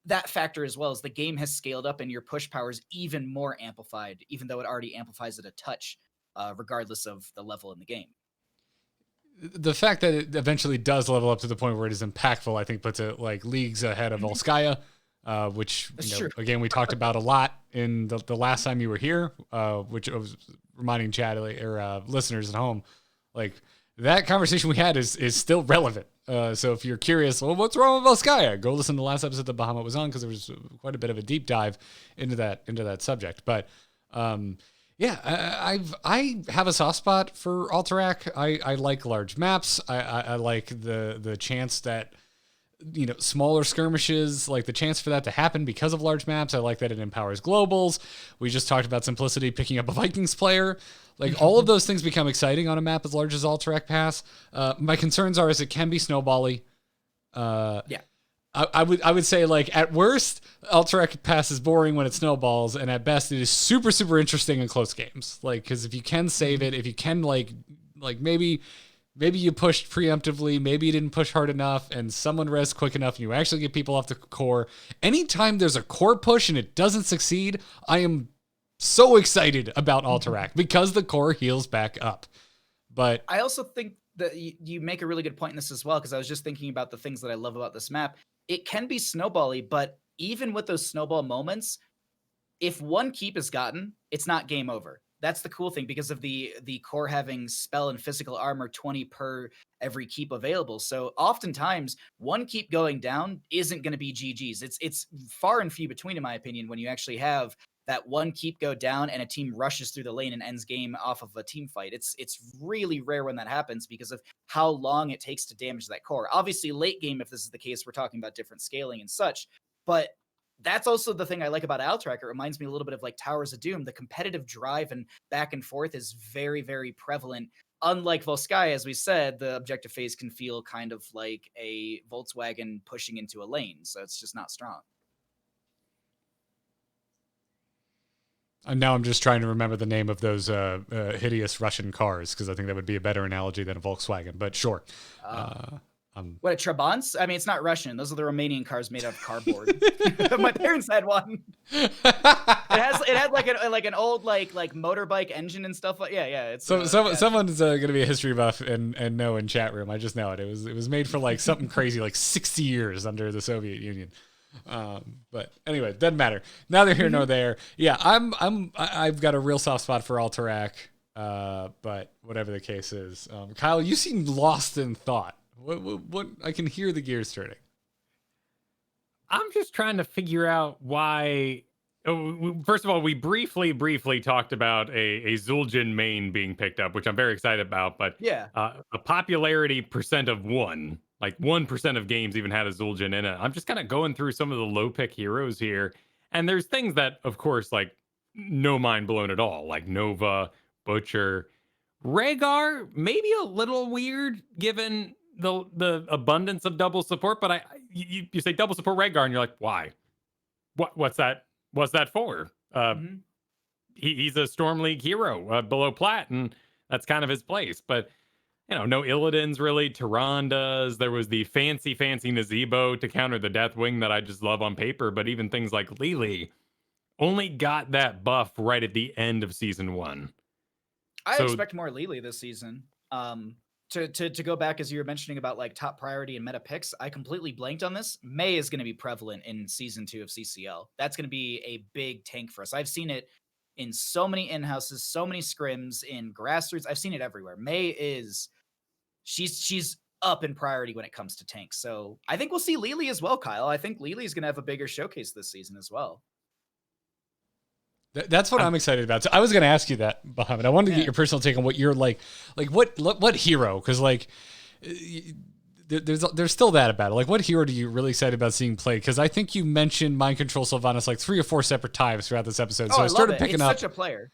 B: that factor as well, as the game has scaled up and your push power is even more amplified, even though it already amplifies it a touch, regardless of the level in the game.
A: The fact that it eventually does level up to the point where it is impactful, I think, puts it like leagues ahead of Volskaya, which, again, we talked about a lot in the last time you were here, which I was reminding Chad or listeners at home, like, that conversation we had is still relevant. So if you're curious, well, what's wrong with Volskaya? Go listen to the last episode that Bahamut was on, because there was quite a bit of a deep dive into that subject. But I have a soft spot for Alterac. I like large maps. I like the chance that, smaller skirmishes, like the chance for that to happen because of large maps. I like that it empowers globals. We just talked about simplicity, picking up a Vikings player. Like, all of those things become exciting on a map as large as Alterac Pass. My concerns are, it can be snowbally. I would say, like, at worst, Alterac Pass is boring when it snowballs, and at best, it is super, super interesting in close games. Like, because if you can save it, if you can, like maybe you pushed preemptively, maybe you didn't push hard enough, and someone res quick enough, and you actually get people off the core. Anytime there's a core push and it doesn't succeed, I am so excited about Alterac, because the core heals back up. But
B: I also think that you make a really good point in this as well, because I was just thinking about the things that I love about this map. It can be snowbally, but even with those snowball moments, if one keep is gotten, it's not game over. That's the cool thing, because of the core having spell and physical armor 20 per every keep available. So oftentimes one keep going down isn't going to be GG's. It's far and few between, in my opinion, when you actually have that one keep go down and a team rushes through the lane and ends game off of a team fight. It's really rare when that happens, because of how long it takes to damage that core. Obviously, late game, if this is the case, we're talking about different scaling and such. But that's also the thing I like about Alterac. It reminds me a little bit of like Towers of Doom. The competitive drive and back and forth is very, very prevalent. Unlike Volskaya, as we said, the objective phase can feel kind of like a Volkswagen pushing into a lane. So it's just not strong.
A: And now I'm just trying to remember the name of those hideous Russian cars, because I think that would be a better analogy than a Volkswagen. But sure.
B: What, a Trabants? I mean, it's not Russian. Those are the Romanian cars made out of cardboard. My parents had one. It had like an old like motorbike engine and stuff like. Yeah. It's
A: someone's going to be a history buff and know in chat room. I just know it. It was made for like something crazy, like 60 years under the Soviet Union. But anyway, doesn't matter. Neither here nor there. Yeah, I've got a real soft spot for Alterac. But whatever the case is, Kyle, you seem lost in thought. What? I can hear the gears turning.
C: I'm just trying to figure out why First of all, we briefly talked about a Zul'jin main being picked up, which I'm very excited about. But
B: Yeah.
C: a popularity percent of 1, like 1% of games even had a Zul'jin in it. I'm just kind of going through some of the low pick heroes here, and there's things that, of course, like no mind blown at all, like Nova, Butcher, Rhaegar. Maybe a little weird given the abundance of double support, but you say double support Rhaegar, and you're like, why? What's that? What's that for?
B: Mm-hmm.
C: He's a Storm League hero below Plat, and that's kind of his place. But no Illidan's really. Tehran does. There was the fancy Nazebo to counter the Deathwing that I just love on paper. But even things like Lili only got that buff right at the end of season 1.
B: I expect more Lili this season. To go back as you were mentioning about like top priority and meta picks, I completely blanked on this. Mei is going to be prevalent in season 2 of CCL. That's going to be a big tank for us. I've seen it in so many in-houses, so many scrims, in grassroots. I've seen it everywhere. Mei is she's up in priority when it comes to tanks. So I think we'll see Lili as well, Kyle. I think Lili is going to have a bigger showcase this season as well.
A: That's what I'm excited about. So I was going to ask you that, Bahamut. I wanted to get your personal take on what you're like what hero? Because like there's still that about it. Like, what hero are you really excited about seeing played? Because I think you mentioned Mind Control Sylvanas like 3 or 4 separate times throughout this episode. So I started picking up.
B: It's such a player.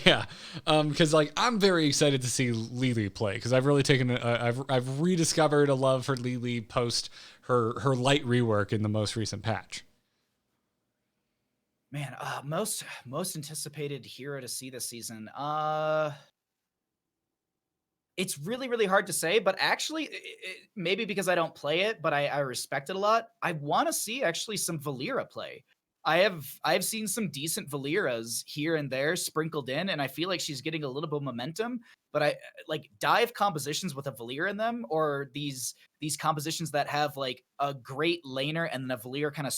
A: Yeah, because like I'm very excited to see Lili play because I've really taken I've rediscovered a love for Lili post her light rework in the most recent patch.
B: Man, most anticipated hero to see this season. It's really hard to say, but actually, maybe because I don't play it, but I respect it a lot. I want to see actually some Valeera play. I've seen some decent Valeeras here and there sprinkled in, and I feel like she's getting a little bit of momentum. But I like dive compositions with a Valeera in them, or these compositions that have like a great laner and then a Valeera kind of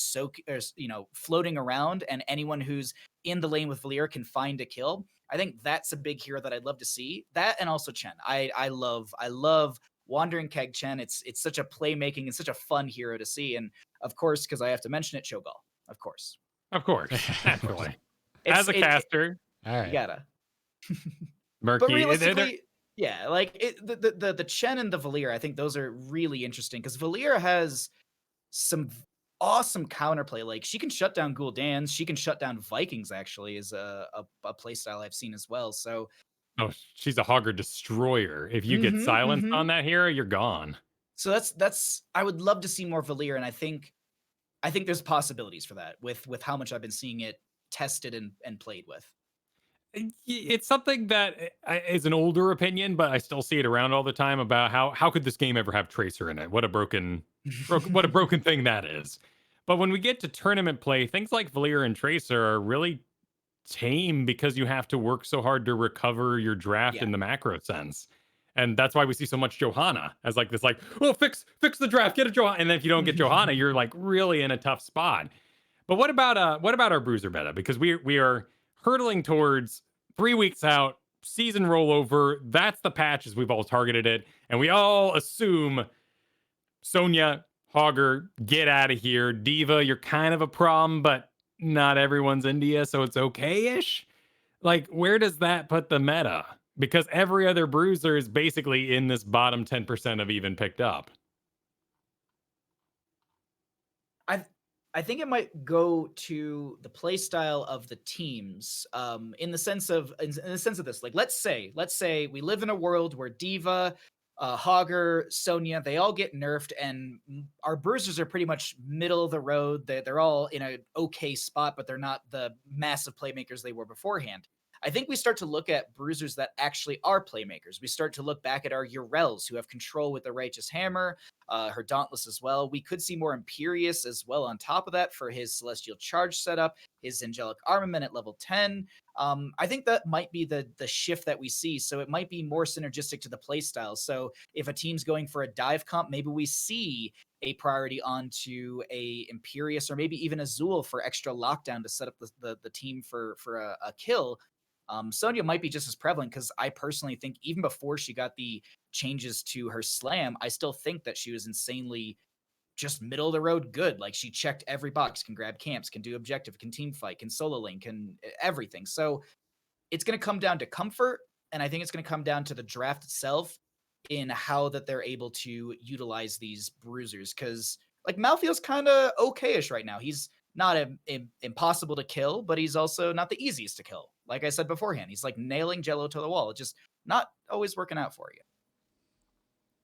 B: floating around, and anyone who's in the lane with Valeera can find a kill. I think that's a big hero that I'd love to see. That, and also Chen. I love Wandering Keg Chen. It's such a playmaking and such a fun hero to see. And of course, because I have to mention it, Cho'Gall. Of course,
C: naturally. As a caster,
A: all right,
B: you gotta.
C: Murky.
B: But realistically, yeah, like the Chen and the Valeera, I think those are really interesting because Valeera has some awesome counterplay. Like, she can shut down Gul'dans, she can shut down Vikings. Actually, is a play style I've seen as well. So,
C: she's a Hogger destroyer. If you get silenced on that hero, you're gone.
B: So that's I would love to see more Valeera, and I think there's possibilities for that with how much I've been seeing it tested and played with.
C: It's something that is an older opinion, but I still see it around all the time about how could this game ever have Tracer in it? What a broken thing that is. But when we get to tournament play, things like Valeera and Tracer are really tame because you have to work so hard to recover your draft in the macro sense. And that's why we see so much Johanna as like this, like, oh, fix the draft, get a Johanna. And then if you don't get Johanna, you're like really in a tough spot. But what about our bruiser meta? Because we are hurtling towards 3 weeks out, season rollover. That's the patch as we've all targeted it. And we all assume Sonya, Hogger, get out of here. Diva, you're kind of a problem, but not everyone's India, so it's okay-ish. Like, where does that put the meta? Because every other bruiser is basically in this bottom 10% of even picked up.
B: I think it might go to the play style of the teams, in the sense of this. Like, let's say we live in a world where Diva, Hogger, Sonya, they all get nerfed, and our bruisers are pretty much middle of the road. They're all in an okay spot, but they're not the massive playmakers they were beforehand. I think we start to look at bruisers that actually are playmakers. We start to look back at our Urels who have control with the Righteous Hammer, her Dauntless as well. We could see more Imperious as well on top of that for his Celestial Charge setup, his Angelic Armament at level 10. I think that might be the shift that we see. So it might be more synergistic to the playstyle. So if a team's going for a dive comp, maybe we see a priority onto a Imperious or maybe even Azul for extra lockdown to set up the team for a kill. Sonya might be just as prevalent because I personally think even before she got the changes to her slam, I still think that she was insanely just middle of the road good. Like she checked every box, can grab camps, can do objective, can team fight, can solo lane, can everything. So it's going to come down to comfort. And I think it's going to come down to the draft itself in how that they're able to utilize these bruisers. Cause like Malfio's kind of okay-ish right now. He's not impossible to kill, but he's also not the easiest to kill. Like I said beforehand, he's like nailing Jello to the wall. It's just not always working out for you.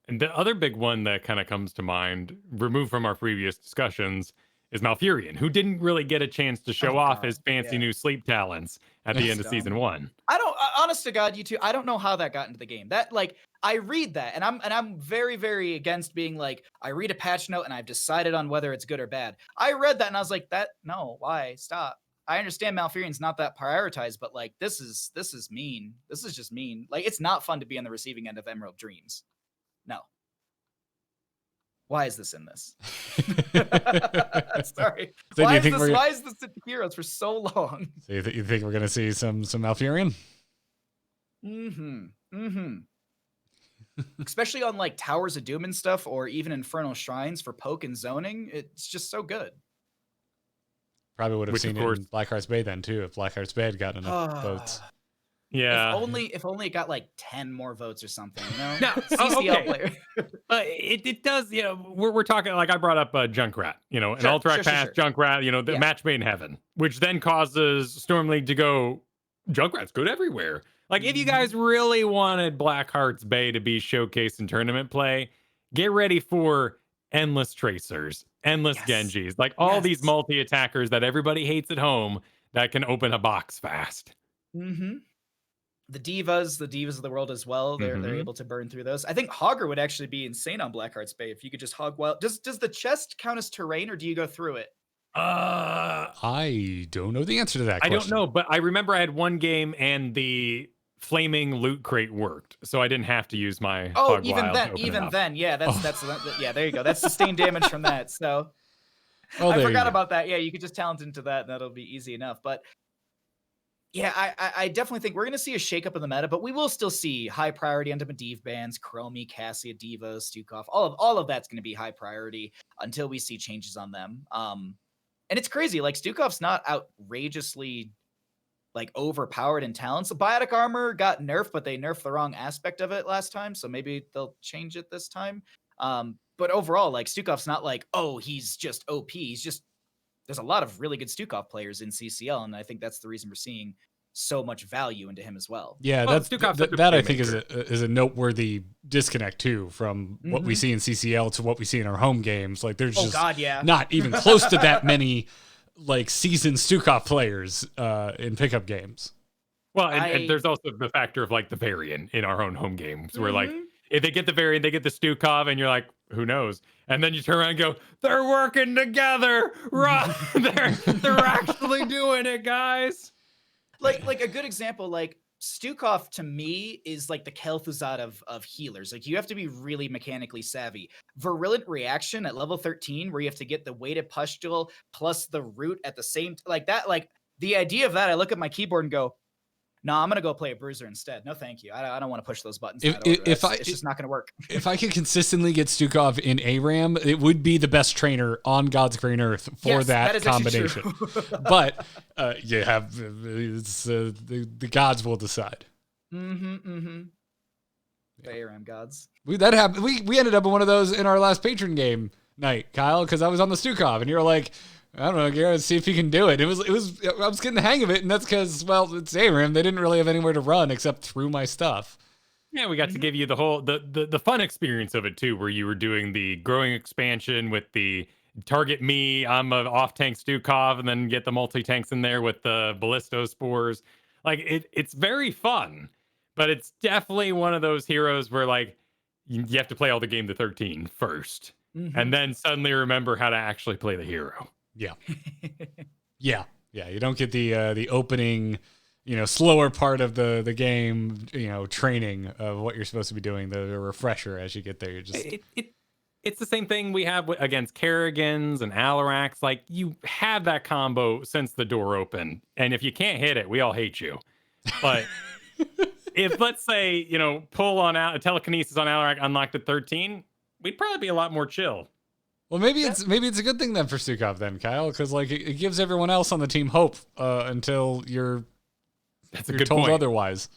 C: And the other big one that kind of comes to mind, removed from our previous discussions, is Malfurion, who didn't really get a chance to show off his fancy new sleep talents at the end of season 1.
B: I don't, honest to God, you two, I don't know how that got into the game. That like, I read that and I'm very, very against being like, I read a patch note and I've decided on whether it's good or bad. I read that and I was like, no, why? Stop. I understand Malfurion's not that prioritized, but like, this is mean. This is just mean. Like, it's not fun to be on the receiving end of Emerald Dreams. No. Why is this in this? Sorry.
A: So
B: why is this in Heroes for so long?
A: So you think we're going to see some Malfurion?
B: Especially on like Towers of Doom and stuff, or even Infernal Shrines for poke and zoning. It's just so good.
A: Probably would have seen it in Blackheart's Bay then too, if Blackheart's Bay had gotten enough votes.
C: Yeah.
B: If only it got like 10 more votes or something, you know?
C: No,
B: CCL player.
C: But it does, you know, we're talking, like I brought up Junkrat, you know, an Ultrac Pass Junkrat, you know, the match made in heaven, which then causes Storm League to go, Junkrat's good everywhere. Like, if you guys really wanted Blackheart's Bay to be showcased in tournament play, get ready for endless Tracers, endless Genjis, like all these multi-attackers that everybody hates at home that can open a box fast.
B: The divas of the world as well. They're able to burn through those. I think Hogger would actually be insane on Blackheart's Bay if you could just hog wild. Does the chest count as terrain, or do you go through it?
A: I don't know the answer to that question.
C: I don't know, but I remember I had one game and the flaming loot crate worked, so I didn't have to use my hog
B: even then, yeah, that's yeah, there you go. That's sustained damage from that. So
A: I
B: forgot about that. Yeah, you could just talent into that, and that'll be easy enough. But yeah, I definitely think we're going to see a shakeup in the meta, but we will still see high priority into Medivh bans, Chromie, Cassia, Diva, Stukov. All of that's going to be high priority until we see changes on them. And it's crazy. Like, Stukov's not outrageously like overpowered in talents. The biotic armor got nerfed, but they nerfed the wrong aspect of it last time, so maybe they'll change it this time. But overall, like, Stukov's not like, oh, he's just OP. He's just, there's a lot of really good Stukov players in CCL, and I think that's the reason we're seeing so much value into him as well.
A: Yeah,
C: well,
A: that I think is a noteworthy disconnect too from what we see in CCL to what we see in our home games. Like, there's not even close to that many like seasoned Stukov players in pickup games.
C: Well, and there's also the factor of like the variant in our own home games where like if they get the variant, they get the Stukov, and you're like, who knows? And then you turn around and go, they're working together. Right? they're actually doing it, guys.
B: Like a good example, like Stukov to me is like the Kel'Thuzad of healers. Like, you have to be really mechanically savvy. Virulent Reaction at level 13, where you have to get the weighted pustule plus the root at the same like that. Like, the idea of that, I look at my keyboard and go, no, I'm gonna go play a bruiser instead. No, thank you. I don't want to push those buttons. It's just not gonna work.
A: If I could consistently get Stukov in ARAM, it would be the best trainer on God's green earth for that combination. But you have the gods will decide.
B: The ARAM gods.
A: That happened. We ended up in one of those in our last patron game night, Kyle, because I was on the Stukov, and you were like, I don't know, Garrett, see if he can do it. I was getting the hang of it, and that's because, well, it's ARAM. They didn't really have anywhere to run except through my stuff.
C: Yeah, we got to give you the whole the fun experience of it too, where you were doing the growing expansion with the target me, I'm an off-tank Stukov, and then get the multi-tanks in there with the Ballistospores. Like, it's very fun, but it's definitely one of those heroes where like you have to play all the game to 13 first, and then suddenly remember how to actually play the hero.
A: Yeah. Yeah. You don't get the opening, slower part of the game, training of what you're supposed to be doing, the refresher as you get there. You're just
C: it's the same thing we have against Kerrigans and Alarax. Like, you have that combo since the door open, and if you can't hit it, we all hate you. But if, let's say, pull on out telekinesis on Alarax unlocked at 13, we'd probably be a lot more chill.
A: Well, maybe it's a good thing then for Stukov then, Kyle, because like it gives everyone else on the team hope until you're told
C: point.
A: otherwise.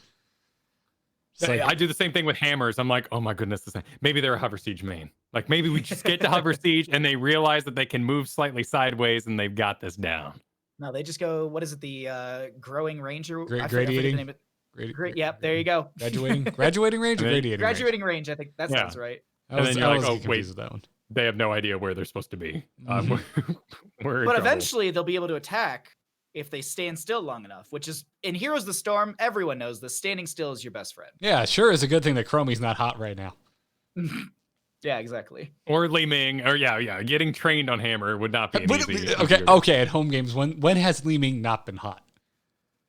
C: Like, I do the same thing with hammers. I'm like, oh my goodness, maybe they're a Hover Siege main. Like maybe we just get to Hover Siege and they realize that they can move slightly sideways and they've got this down.
B: No, they just go. What is it? The growing ranger.
A: Gradiating.
B: Yep, there you go.
A: Graduating range or gradiating.
B: Graduating range. I think that sounds right.
A: And then you're like, oh wait,
C: with that one. They have no idea where they're supposed to be.
B: But eventually they'll be able to attack if they stand still long enough, which is in Heroes of the Storm, everyone knows this. Standing still is your best friend.
A: Yeah, sure is a good thing that Chromie's not hot right now.
B: Yeah, exactly.
C: Or Li Ming, or getting trained on hammer would not be easy.
A: Okay, at home games, when has Li Ming not been hot?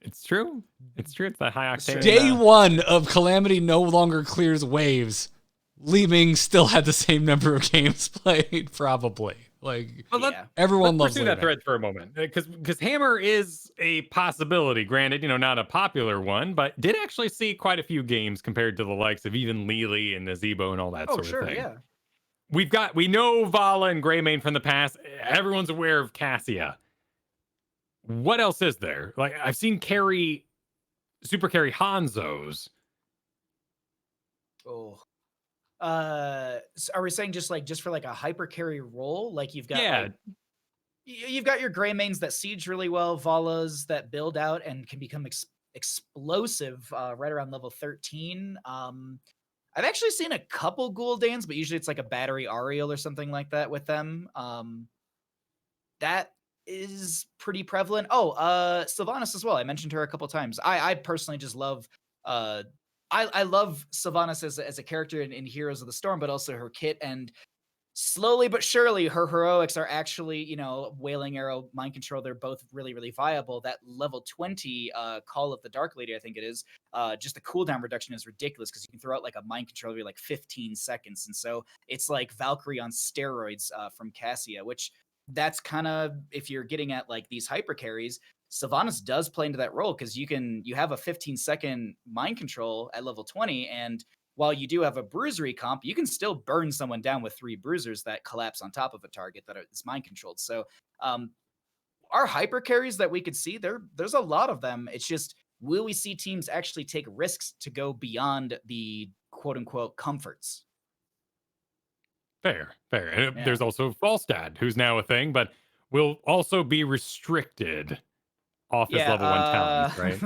C: It's true. It's that high octane.
A: Day one of Calamity no longer clears waves. Li Ming still had the same number of games played, probably. Like, everyone loves
C: pursue that thread for a moment, because hammer is a possibility. Granted, not a popular one, but did actually see quite a few games compared to the likes of even Lili and Nazebo and all that sort of thing.
B: Yeah.
C: We know Vala and Greymane from the past. Everyone's aware of Cassia. What else is there? Like I've seen super carry Hanzos.
B: Oh. So are we saying just for like a hyper carry role? Like you've got you've got your Greymanes that siege really well, Valas that build out and can become explosive right around level 13. I've actually seen a couple Gul'dans, but usually it's like a battery Ariel or something like that with them. That is pretty prevalent. Sylvanas as well. I mentioned her a couple times. I personally just love I love Sylvanas as a character in Heroes of the Storm, but also her kit, and slowly but surely her heroics are actually, Wailing Arrow, Mind Control, they're both really, really viable. That level 20 Call of the Dark Lady, I think it is, just the cooldown reduction is ridiculous because you can throw out like a Mind Control every like 15 seconds. And so it's like Valkyrie on steroids from Cassia, which that's kind of, if you're getting at like these hyper carries, Sylvanas does play into that role because you have a 15-second mind control at level 20, and while you do have a bruisery comp, you can still burn someone down with 3 bruisers that collapse on top of a target that is mind controlled. So our hyper carries that we could see, there's a lot of them. It's just, will we see teams actually take risks to go beyond the quote unquote comforts?
C: Fair. And there's also Falstad, who's now a thing, but will also be restricted off his level 1 talents, right?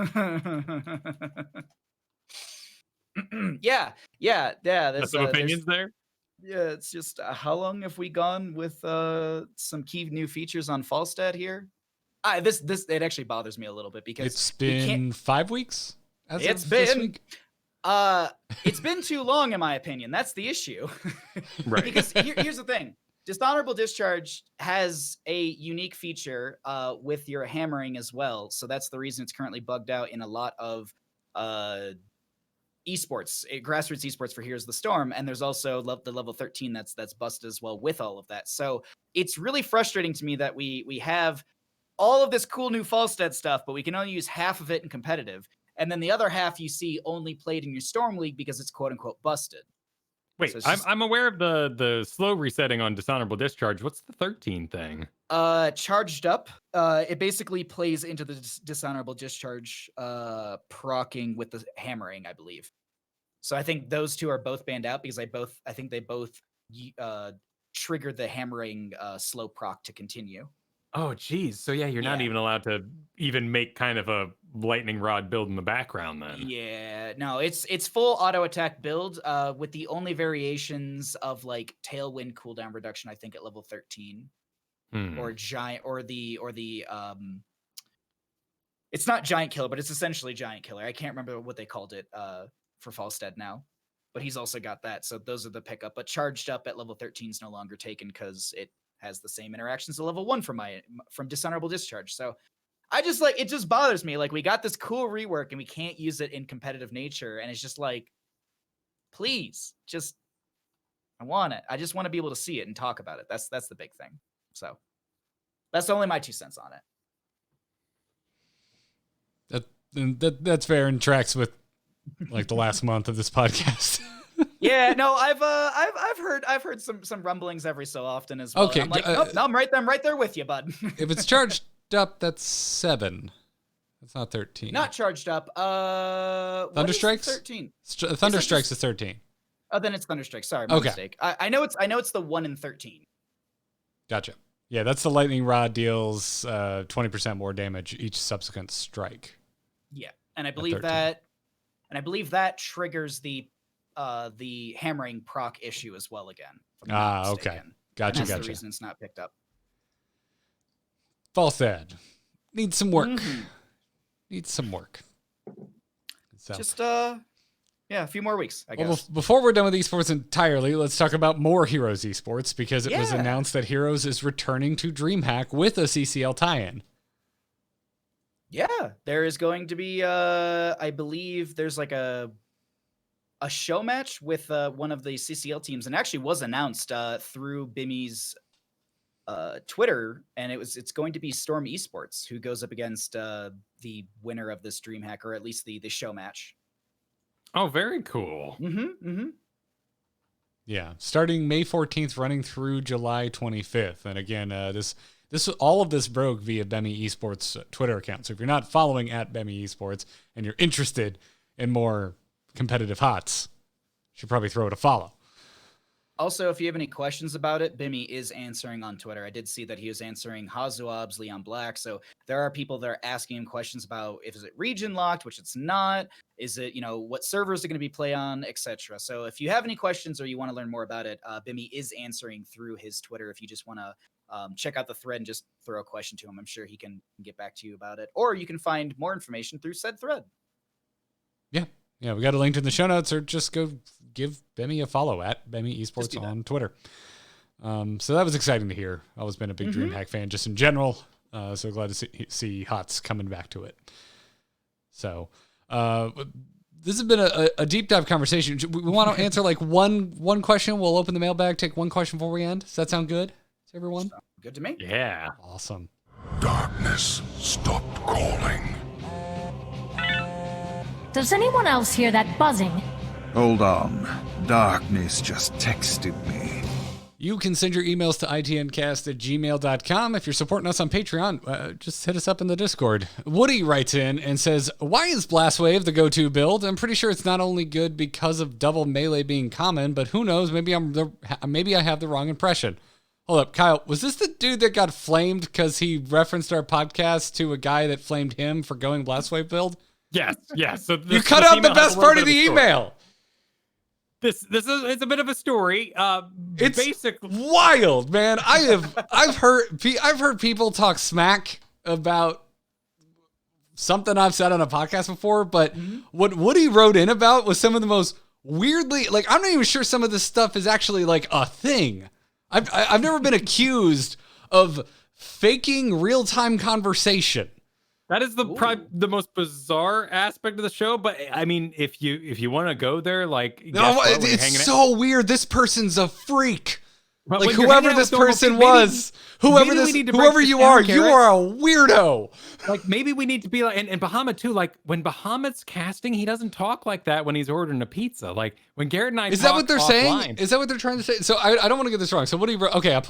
B: Yeah.
C: There's some opinions there.
B: Yeah, it's just how long have we gone with some key new features on Falstad here? It actually bothers me a little bit because
A: it's been 5 weeks.
B: It's been too long, in my opinion. That's the issue.
C: Right.
B: Because here's the thing. Dishonorable Discharge has a unique feature with your hammering as well. So that's the reason it's currently bugged out in a lot of esports, grassroots esports for Heroes of the Storm. And there's also the level 13 that's busted as well with all of that. So it's really frustrating to me that we have all of this cool new Falstad stuff, but we can only use half of it in competitive. And then the other half you see only played in your Storm League because it's quote unquote busted.
C: Wait, so I'm aware of the slow resetting on Dishonorable Discharge. What's the 13 thing?
B: Charged up. It basically plays into the Dishonorable Discharge proccing with the hammering, I believe. So I think those two are both banned out because I think they both trigger the hammering slow proc to continue.
C: Oh, geez. So yeah, you're not even allowed to even make kind of a lightning rod build in the background then.
B: Yeah, no, it's full auto attack build with the only variations of like tailwind cooldown reduction, I think at level 13. Or giant or the it's not giant killer, but it's essentially giant killer. I can't remember what they called it for Falstad now. But he's also got that. So those are the pickup. But charged up at level 13 is no longer taken because it has the same interactions as level 1 from Dishonorable Discharge. So I just it just bothers me. Like we got this cool rework and we can't use it in competitive nature. And it's just like, please, I want it. I just want to be able to see it and talk about it. That's the big thing. So that's only my 2 cents on it.
A: That's fair and tracks with like the last month of this podcast.
B: Yeah, no, I've heard some rumblings every so often as well.
A: Okay,
B: I'm like, nope, no, I'm right there with you, bud.
A: If it's charged up, that's 7. That's not 13.
B: Not charged up.
A: Thunderstrikes?
B: 13.
A: Thunderstrikes is 13.
B: Oh, then it's Thunderstrike. Sorry, my mistake. I know it's the 1 in 13.
A: Gotcha. Yeah, that's the lightning rod deals 20% more damage each subsequent strike.
B: Yeah, and I believe that triggers the hammering proc issue as well again.
A: Okay. Gotcha.
B: That's the reason it's not picked up.
A: False ad. Needs some work. Needs some work. So.
B: Just a few more weeks, I guess.
A: Well, before we're done with esports entirely, let's talk about more Heroes esports, because it was announced that Heroes is returning to DreamHack with a CCL tie-in.
B: Yeah, there is going to be I believe there's like a show match with one of the CCL teams, and actually was announced through Bimmy's Twitter, and it's going to be Storm Esports who goes up against the winner of this DreamHack, or at least the show match.
C: Oh, very cool.
A: Yeah, starting May 14th, running through July 25th. And again, all of this broke via Bemi Esports Twitter account. So if you're not following at Bemi Esports and you're interested in more competitive HOTS, you should probably throw it a follow.
B: Also, if you have any questions about it, Bimmy is answering on Twitter. I did see that he was answering Hazuab's Leon Black. So there are people that are asking him questions about if is it region locked, which it's not. Is it, what servers are going to be play on, etc. So if you have any questions or you want to learn more about it, Bimmy is answering through his Twitter. If you just want to check out the thread and just throw a question to him, I'm sure he can get back to you about it. Or you can find more information through said thread.
A: Yeah, we got a link in the show notes, or just go give Bemi a follow at Bemi Esports on Twitter. So that was exciting to hear. I've always been a big DreamHack fan just in general. So glad to see HOTS coming back to it. So this has been a deep dive conversation. We want to answer like one question. We'll open the mailbag, take one question before we end. Does that sound good to everyone?
B: Good to me.
C: Yeah.
A: Awesome.
G: Darkness stopped calling.
E: Does anyone else hear that buzzing?
G: Hold on. Darkness just texted me.
A: You can send your emails to itncast@gmail.com. If you're supporting us on Patreon, just hit us up in the Discord. Woody writes in and says, why is Blastwave the go-to build? I'm pretty sure it's not only good because of double melee being common, but who knows, maybe I have the wrong impression. Hold up, Kyle, was this the dude that got flamed because he referenced our podcast to a guy that flamed him for going Blastwave build?
C: Yes. So
A: you cut out the best part of the email.
C: It's a bit of a story.
A: It's
C: basically
A: wild, man. I've heard people talk smack about something I've said on a podcast before, but what Woody wrote in about was some of the most weirdly, like, I'm not even sure some of this stuff is actually like a thing. I've never been accused of faking real-time conversation.
C: That is the most bizarre aspect of the show, but I mean, if you want to go there, like,
A: no, it's so weird. This person's a freak.
C: But
A: like whoever this person was, whoever you are a weirdo.
C: Like maybe we need to be like, and Bahamut too. Like when Bahamut's casting, he doesn't talk like that when he's ordering a pizza. Like when Garrett and I
A: is that what they're saying? Is that what they're trying to say? So I don't want to get this wrong. So Woody, okay, I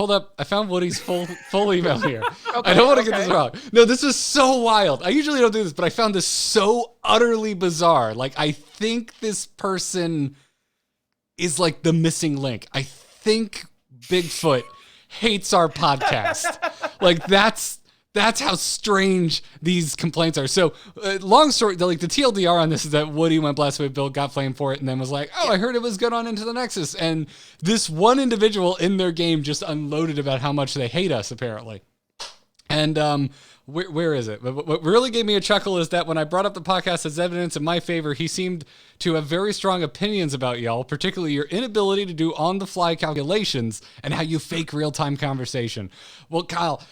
A: found Woody's full email here. I don't want to get this wrong. No, this is so wild. I usually don't do this, but I found this so utterly bizarre. Like I think this person is like the missing link. I think Bigfoot hates our podcast. Like that's how strange these complaints are. So long story, like the TLDR on this is that Woody went Blastwave build, got flamed for it, and then was like, oh, I heard it was good on Into the Nexus. And this one individual in their game just unloaded about how much they hate us, apparently. And where is it? What really gave me a chuckle is that when I brought up the podcast as evidence in my favor, he seemed to have very strong opinions about y'all, particularly your inability to do on-the-fly calculations and how you fake real-time conversation. Well, Kyle,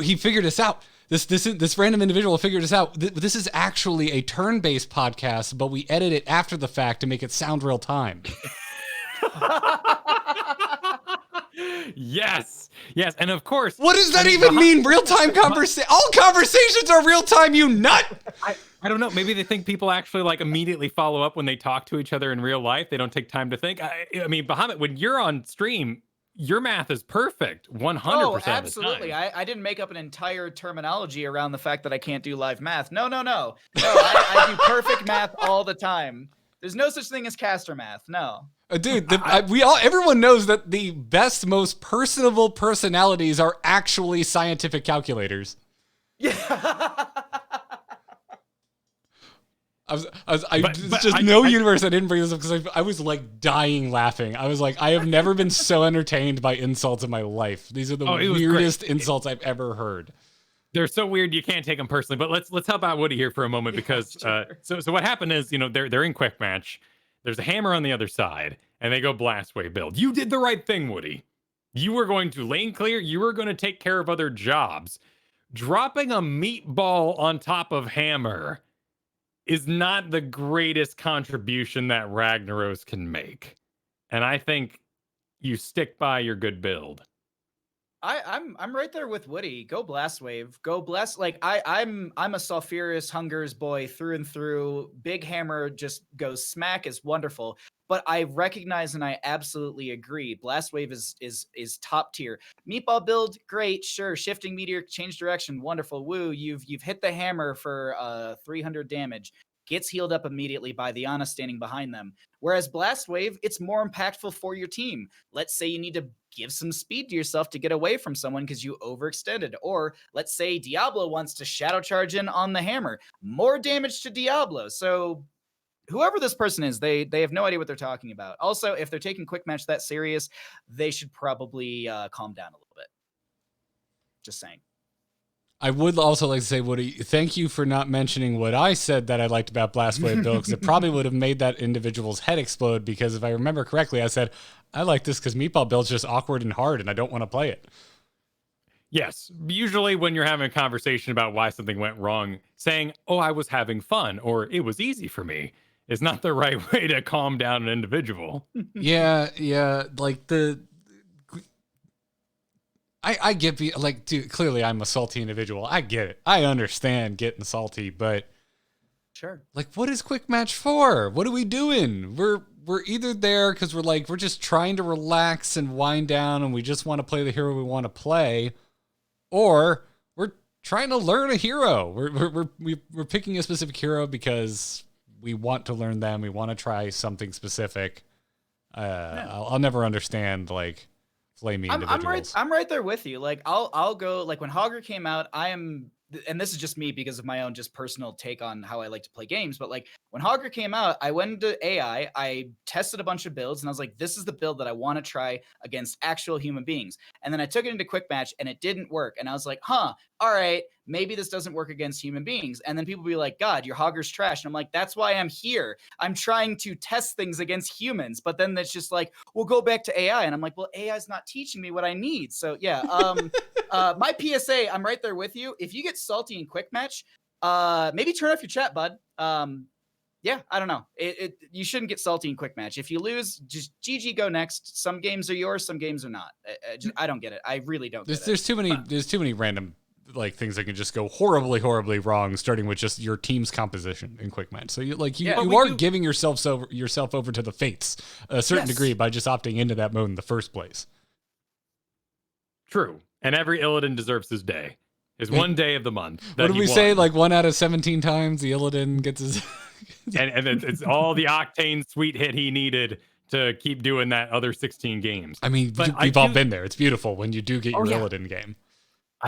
A: he figured this out. This random individual figured this out. This is actually a turn-based podcast, but we edit it after the fact to make it sound real-time.
C: Yes. Yes. And of course,
A: What does that even mean? Real-time conversation? All conversations are real-time, you nut!
C: I don't know. Maybe they think people actually like immediately follow up when they talk to each other in real life. They don't take time to think. I mean, Bahamut, when you're on stream, your math is perfect 100%
B: Oh,
C: of the time.
B: absolutely. I didn't make up an entire terminology around the fact that I can't do live math. No. I do perfect math all the time. There's no such thing as caster math. No.
A: Dude, everyone knows that the best, most personable personalities are actually scientific calculators.
B: Yeah.
A: Universe I didn't bring this up because I was like dying laughing. I was like, I have never been so entertained by insults in my life. These are the weirdest insults I've ever heard.
C: They're so weird you can't take them personally. But let's help out Woody here for a moment because so what happened is, you know, they're in quick match. There's a hammer on the other side, and they go blast wave build. You did the right thing, Woody. You were going to lane clear. You were going to take care of other jobs. Dropping a meatball on top of hammer is not the greatest contribution that Ragnaros can make. And I think you stick by your good build.
B: I'm right there with Woody. Go blast wave. Go blast. Like I'm a Sulfurous Hungers boy through and through. Big hammer just goes smack is wonderful. But I recognize and I absolutely agree. Blast wave is top tier. Meatball build, great, sure. Shifting meteor, change direction, wonderful. Woo, you've hit the hammer for 300 damage. Gets healed up immediately by the Ana standing behind them. Whereas Blast Wave, it's more impactful for your team. Let's say you need to give some speed to yourself to get away from someone because you overextended. Or let's say Diablo wants to shadow charge in on the hammer. More damage to Diablo. So whoever this person is, they have no idea what they're talking about. Also, if they're taking quick match that serious, they should probably calm down a little bit. Just saying.
A: I would also like to say, Woody, thank you for not mentioning what I said that I liked about Blast Wave build, because it probably would have made that individual's head explode, because if I remember correctly, I said, I like this because Meatball build's just awkward and hard, and I don't want to play it.
C: Yes. Usually when you're having a conversation about why something went wrong, saying, oh, I was having fun, or it was easy for me, is not the right way to calm down an individual.
A: Yeah. Like I get, like, dude, clearly I'm a salty individual. I get it. I understand getting salty, but
B: sure.
A: Like, what is quick match for? What are we doing? We're either there because we're just trying to relax and wind down and we just want to play the hero we want to play, or we're trying to learn a hero. We're picking a specific hero because we want to learn them. We want to try something specific. I'll never understand, like, flamey individuals.
B: I'm right there with you. Like I'll go, like when Hogger came out, and this is just me because of my own just personal take on how I like to play games, but like when Hogger came out, I went into AI, I tested a bunch of builds, and I was like, this is the build that I want to try against actual human beings. And then I took it into quick match and it didn't work. And I was like, all right, maybe this doesn't work against human beings. And then people be like, God, your Hogger's trash. And I'm like, that's why I'm here. I'm trying to test things against humans. But then it's just like, we'll go back to AI. And I'm like, well, AI is not teaching me what I need. So yeah, my PSA, I'm right there with you. If you get salty in quick match, maybe turn off your chat, bud. Yeah, I don't know. You shouldn't get salty in quick match. If you lose, just GG, go next. Some games are yours, some games are not. I don't get it. I really don't get it.
A: There's too many random, like, things that can just go horribly wrong, starting with just your team's composition in quick match. So you are giving yourself over to the fates a certain degree by just opting into that mode in the first place.
C: True. And every Illidan deserves his day. His one day of the month.
A: What did we say? Like 1 out of 17 times the Illidan gets his...
C: and it's all the octane sweet hit he needed to keep doing that other 16 games.
A: I mean, we've all been there. It's beautiful when you do get your Illidan game.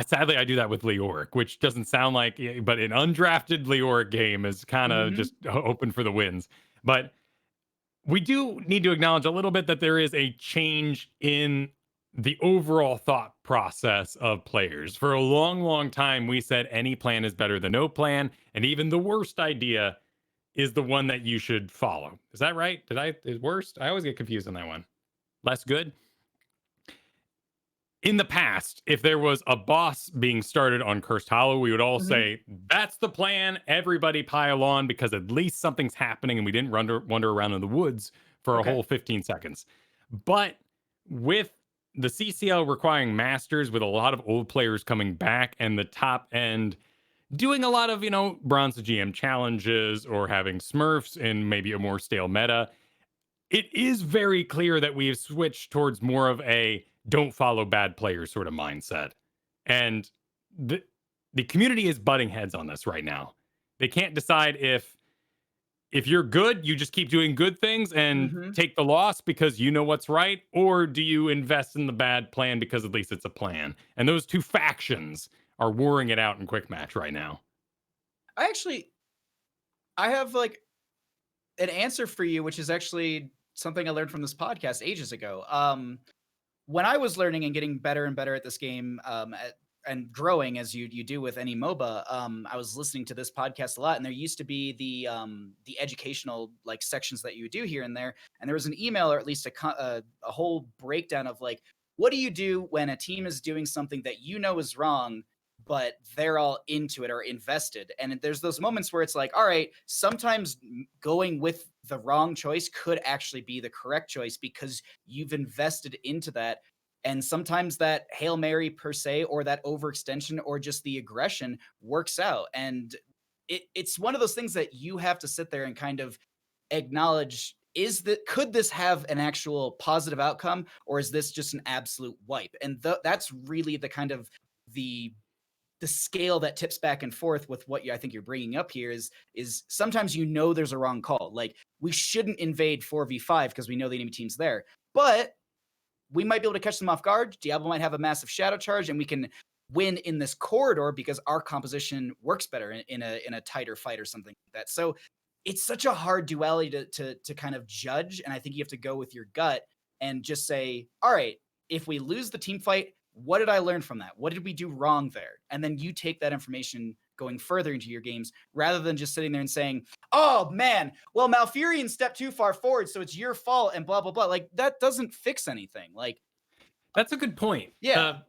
C: Sadly, I do that with Leoric, which doesn't sound like, but an undrafted Leoric game is kind of just open for the wins. But we do need to acknowledge a little bit that there is a change in the overall thought process of players. For a long, long time, we said any plan is better than no plan, and even the worst idea is the one that you should follow. Is that right? Is worst? I always get confused on that one. Less good? In the past, if there was a boss being started on Cursed Hollow, we would all say, that's the plan, everybody pile on, because at least something's happening and we didn't wander around in the woods for a whole 15 seconds. But with the CCL requiring masters with a lot of old players coming back and the top end doing a lot of, bronze GM challenges or having Smurfs in maybe a more stale meta, it is very clear that we've switched towards more of a don't follow bad players sort of mindset. And the community is butting heads on this right now. They can't decide if you're good, you just keep doing good things and take the loss because you know what's right, or do you invest in the bad plan because at least it's a plan? And those two factions are warring it out in quick match right now.
B: I have like an answer for you, which is actually something I learned from this podcast ages ago. When I was learning and getting better and better at this game, and growing as you do with any MOBA, I was listening to this podcast a lot, and there used to be the educational like sections that you would do here and there, and there was an email or at least a whole breakdown of like, what do you do when a team is doing something that you know is wrong, but they're all into it or invested? And there's those moments where it's like, all right, sometimes going with the wrong choice could actually be the correct choice because you've invested into that. And sometimes that Hail Mary per se, or that overextension, or just the aggression works out. And it's one of those things that you have to sit there and kind of acknowledge, could this have an actual positive outcome, or is this just an absolute wipe? And that's really the kind of the scale that tips back and forth with what I think you're bringing up here is sometimes there's a wrong call. Like, we shouldn't invade 4v5 because we know the enemy team's there, but we might be able to catch them off guard. Diablo might have a massive shadow charge, and we can win in this corridor because our composition works better in a tighter fight or something like that. So it's such a hard duality to kind of judge, and I think you have to go with your gut and just say, all right, if we lose the team fight, what did I learn from that? What did we do wrong there? And then you take that information going further into your games, rather than just sitting there and saying, oh man, well, Malfurion stepped too far forward, so it's your fault and blah, blah, blah. Like, that doesn't fix anything. Like,
C: that's a good point.
B: Yeah.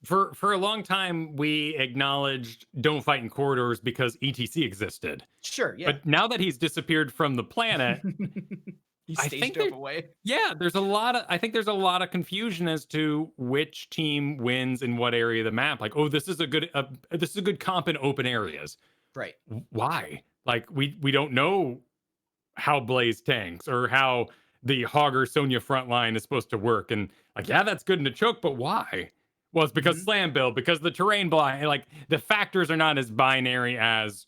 C: For a long time, we acknowledged don't fight in corridors because ETC existed.
B: Sure, yeah.
C: But now that he's disappeared from the planet,
B: he staged away.
C: Yeah, there's a lot of confusion as to which team wins in what area of the map. Like, oh, this is a good comp in open areas.
B: Right.
C: Why? Like, we don't know how Blaze tanks or how the Hogger Sonya front line is supposed to work. And like, yeah, that's good in a choke, but why? Well, it's because slam build, because the terrain blind, like the factors are not as binary as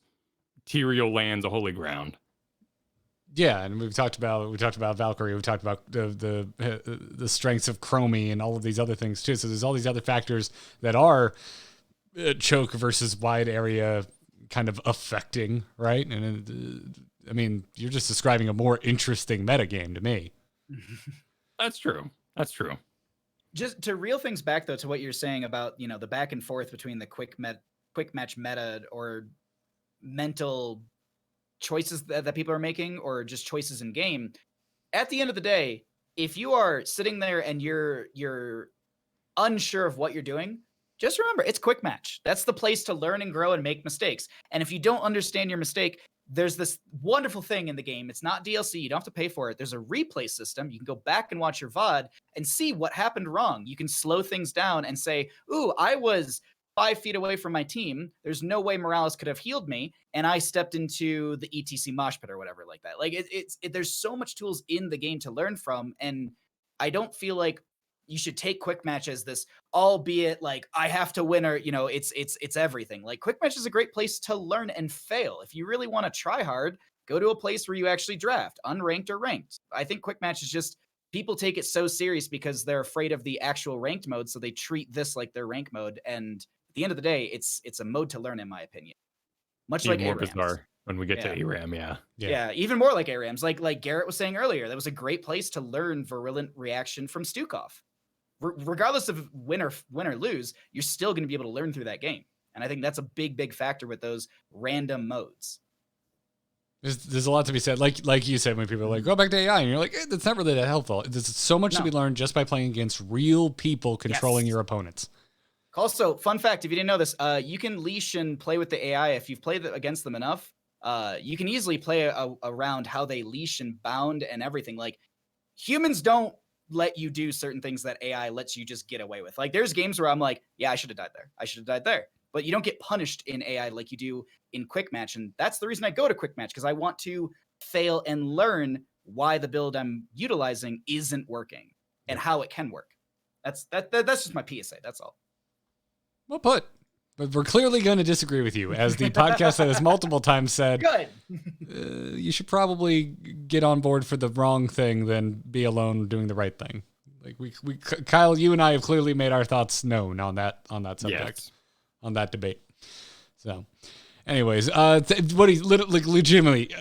C: Tyrael lands a holy ground.
A: Yeah, and we've talked about Valkyrie, we've talked about the strengths of Chromie and all of these other things too. So there's all these other factors that are choke versus wide area kind of affecting, right? And I mean, you're just describing a more interesting metagame to me.
C: That's true.
B: Just to reel things back though to what you're saying about, the back and forth between the quick match meta or mental choices that people are making, or just choices in game. At the end of the day, if you are sitting there and you're unsure of what you're doing, just remember, it's quick match. That's the place to learn and grow and make mistakes. And if you don't understand your mistake, there's this wonderful thing in the game. It's not DLC. You don't have to pay for it. There's a replay system. You can go back and watch your VOD and see what happened wrong. You can slow things down and say, ooh, I was 5 feet away from my team. There's no way Morales could have healed me, and I stepped into the ETC mosh pit or whatever like that. Like, there's so much tools in the game to learn from, and I don't feel like you should take quick match as this, albeit like I have to win, or it's everything. Like, quick match is a great place to learn and fail. If you really want to try hard, go to a place where you actually draft, unranked or ranked. I think quick match is just, people take it so serious because they're afraid of the actual ranked mode, so they treat this like their rank mode. And at the end of the day, it's a mode to learn, in my opinion. Much
C: even
B: like
C: more
B: ARAMs.
C: bizarre when we get to ARAM,
B: yeah, even more like ARAMs. Like Garrett was saying earlier, that was a great place to learn virulent reaction from Stukov. Regardless of win or lose, you're still going to be able to learn through that game. And I think that's a big factor with those random modes.
A: There's a lot to be said. Like you said, when people are like, go back to AI, and you're like, that's not really that helpful. There's so much to be learned just by playing against real people controlling your opponents.
B: Also, fun fact, if you didn't know this, you can leash and play with the AI. If you've played against them enough, you can easily play around how they leash and bound and everything. Like, humans don't let you do certain things that AI lets you just get away with. Like there's games where I'm like, yeah, I should have died there. I should have died there. But you don't get punished in AI like you do in Quick Match. And that's the reason I go to Quick Match, because I want to fail and learn why the build I'm utilizing isn't working and how it can work. That's just my PSA. That's all.
A: Well put. But we're clearly going to disagree with you, as the podcast that has multiple times said,
B: good.
A: You should probably get on board for the wrong thing than be alone doing the right thing. Like Kyle, you and I have clearly made our thoughts known on that subject, on that debate. So, anyways, legitimately,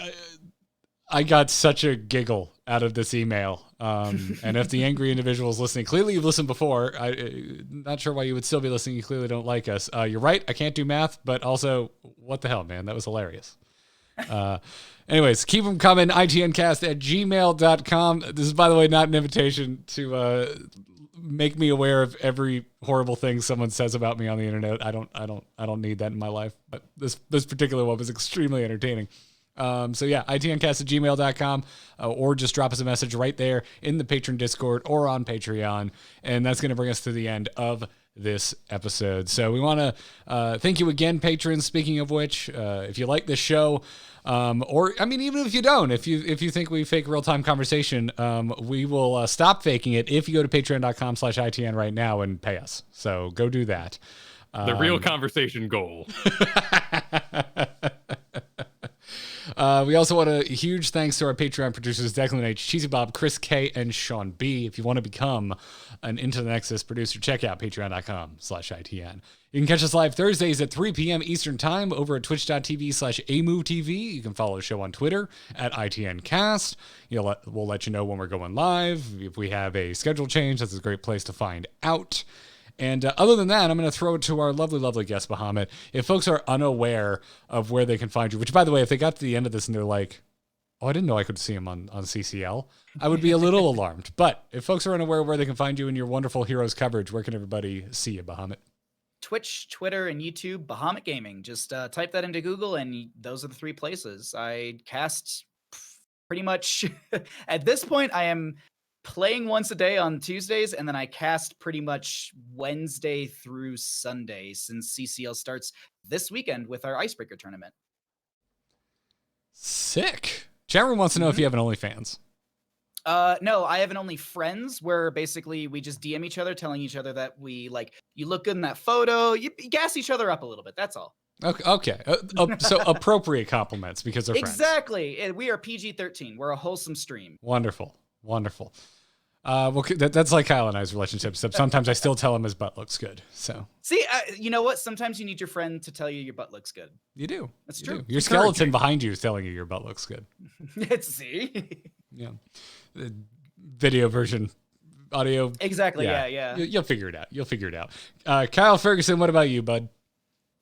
A: I got such a giggle out of this email. And if the angry individual is listening, clearly you've listened before. I'm not sure why you would still be listening. You clearly don't like us. You're right. I can't do math, but also, what the hell, man? That was hilarious. Anyways, keep them coming. itncast@gmail.com. This is, by the way, not an invitation to make me aware of every horrible thing someone says about me on the internet. I don't need that in my life. But this particular one was extremely entertaining. So yeah, itncast@gmail.com, or just drop us a message right there in the Patreon Discord or on Patreon. And that's going to bring us to the end of this episode. So we want to thank you again, patrons. Speaking of which, if you like this show, or I mean, even if you don't, if you think we fake real-time conversation, we will stop faking it if you go to patreon.com/ITN right now and pay us. So go do that.
C: The real conversation goal.
A: We also want a huge thanks to our Patreon producers, Declan H, Cheesy Bob, Chris K, and Sean B. If you want to become an Into the Nexus producer, check out patreon.com/ITN. You can catch us live Thursdays at 3 p.m. Eastern Time over at twitch.tv/AMOVTV. You can follow the show on Twitter at ITNcast. We'll let you know when we're going live. If we have a schedule change, that's a great place to find out. And other than that, I'm going to throw it to our lovely, lovely guest, Bahamut. If folks are unaware of where they can find you, which, by the way, if they got to the end of this and they're like, oh, I didn't know I could see him on CCL, I would be a little alarmed. But if folks are unaware of where they can find you in your wonderful Heroes coverage, where can everybody see you, Bahamut?
B: Twitch, Twitter, and YouTube, Bahamut Gaming. Just type that into Google, and those are the three places. I cast pretty much... At this point, I am... playing once a day on Tuesdays, and then I cast pretty much Wednesday through Sunday since CCL starts this weekend with our Icebreaker tournament.
A: Sick. Chat room wants to know if you have an OnlyFans.
B: No, I have an Only Friends where basically we just DM each other, telling each other that we like, you look good in that photo, you gas each other up a little bit. That's all.
A: Okay. So appropriate compliments because they're friends.
B: Exactly. We are PG-13. We're a wholesome stream.
A: Wonderful. Well, that's like Kyle and I's relationship. Except sometimes I still tell him his butt looks good. So
B: see, you know what? Sometimes you need your friend to tell you your butt looks good.
A: You do.
B: That's true.
A: Your skeleton behind you is telling you your butt looks good.
B: See.
A: Yeah. The video version, audio.
B: Exactly. Yeah.
A: You'll figure it out. Kyle Fergusson, what about you, bud?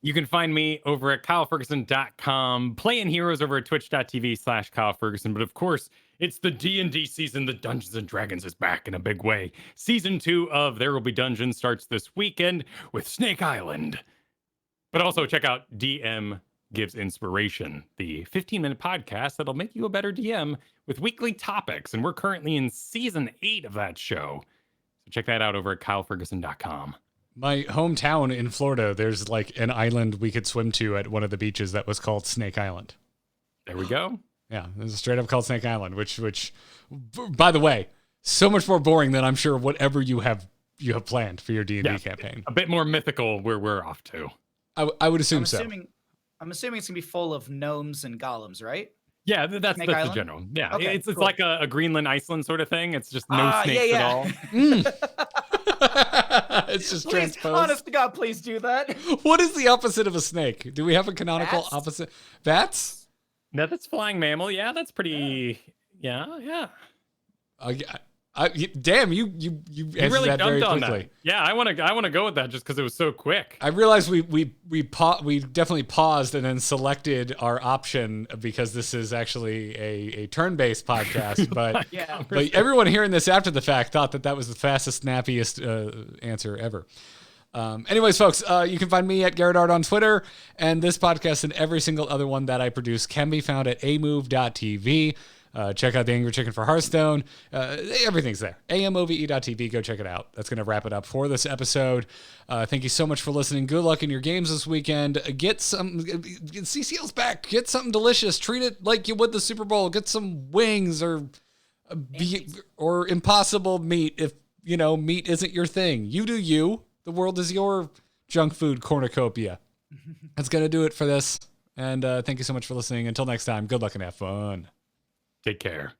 C: You can find me over at kyleferguson.com, playing heroes over at twitch.tv/KyleFerguson. But of course, it's the D&D season. The Dungeons and Dragons is back in a big way. Season 2 of There Will Be Dungeons starts this weekend with Snake Island. But also check out DM Gives Inspiration, the 15-minute podcast that'll make you a better DM with weekly topics. And we're currently in season 8 of that show. So check that out over at kyleferguson.com.
A: My hometown in Florida, there's like an island we could swim to at one of the beaches that was called Snake Island.
C: There we go.
A: Yeah, it's straight up called Snake Island, which, by the way, so much more boring than I'm sure whatever you have planned for your D&D campaign.
C: A bit more mythical where we're off to.
A: I would assume so.
B: I'm assuming it's gonna be full of gnomes and golems, right?
C: Yeah, that's the general. Yeah, okay, it's cool. Like a Greenland, Iceland sort of thing. It's just no snakes at all.
A: It's just
B: please,
A: transposed.
B: Honest to God, please do that.
A: What is the opposite of a snake? Do we have a canonical opposite? Bats?
C: No, that's flying mammal. Yeah, that's pretty. Yeah.
A: Damn, you
C: really
A: that very
C: dumped on
A: quickly.
C: that. Yeah, I want to go with that just because it was so quick.
A: I realized we definitely paused and then selected our option because this is actually a turn-based podcast. But but everyone hearing this after the fact thought that was the fastest, snappiest answer ever. Anyways, folks, you can find me at Garrett Art on Twitter, and this podcast and every single other one that I produce can be found at amove.tv. Check out the Angry Chicken for Hearthstone. Everything's there. amove.tv. Go check it out. That's going to wrap it up for this episode. Thank you so much for listening. Good luck in your games this weekend. Get CCL's back. Get something delicious. Treat it like you would the Super Bowl. Get some wings or impossible meat if, meat isn't your thing. You do you. The world is your junk food cornucopia. That's going to do it for this. And thank you so much for listening. Until next time, good luck and have fun.
C: Take care.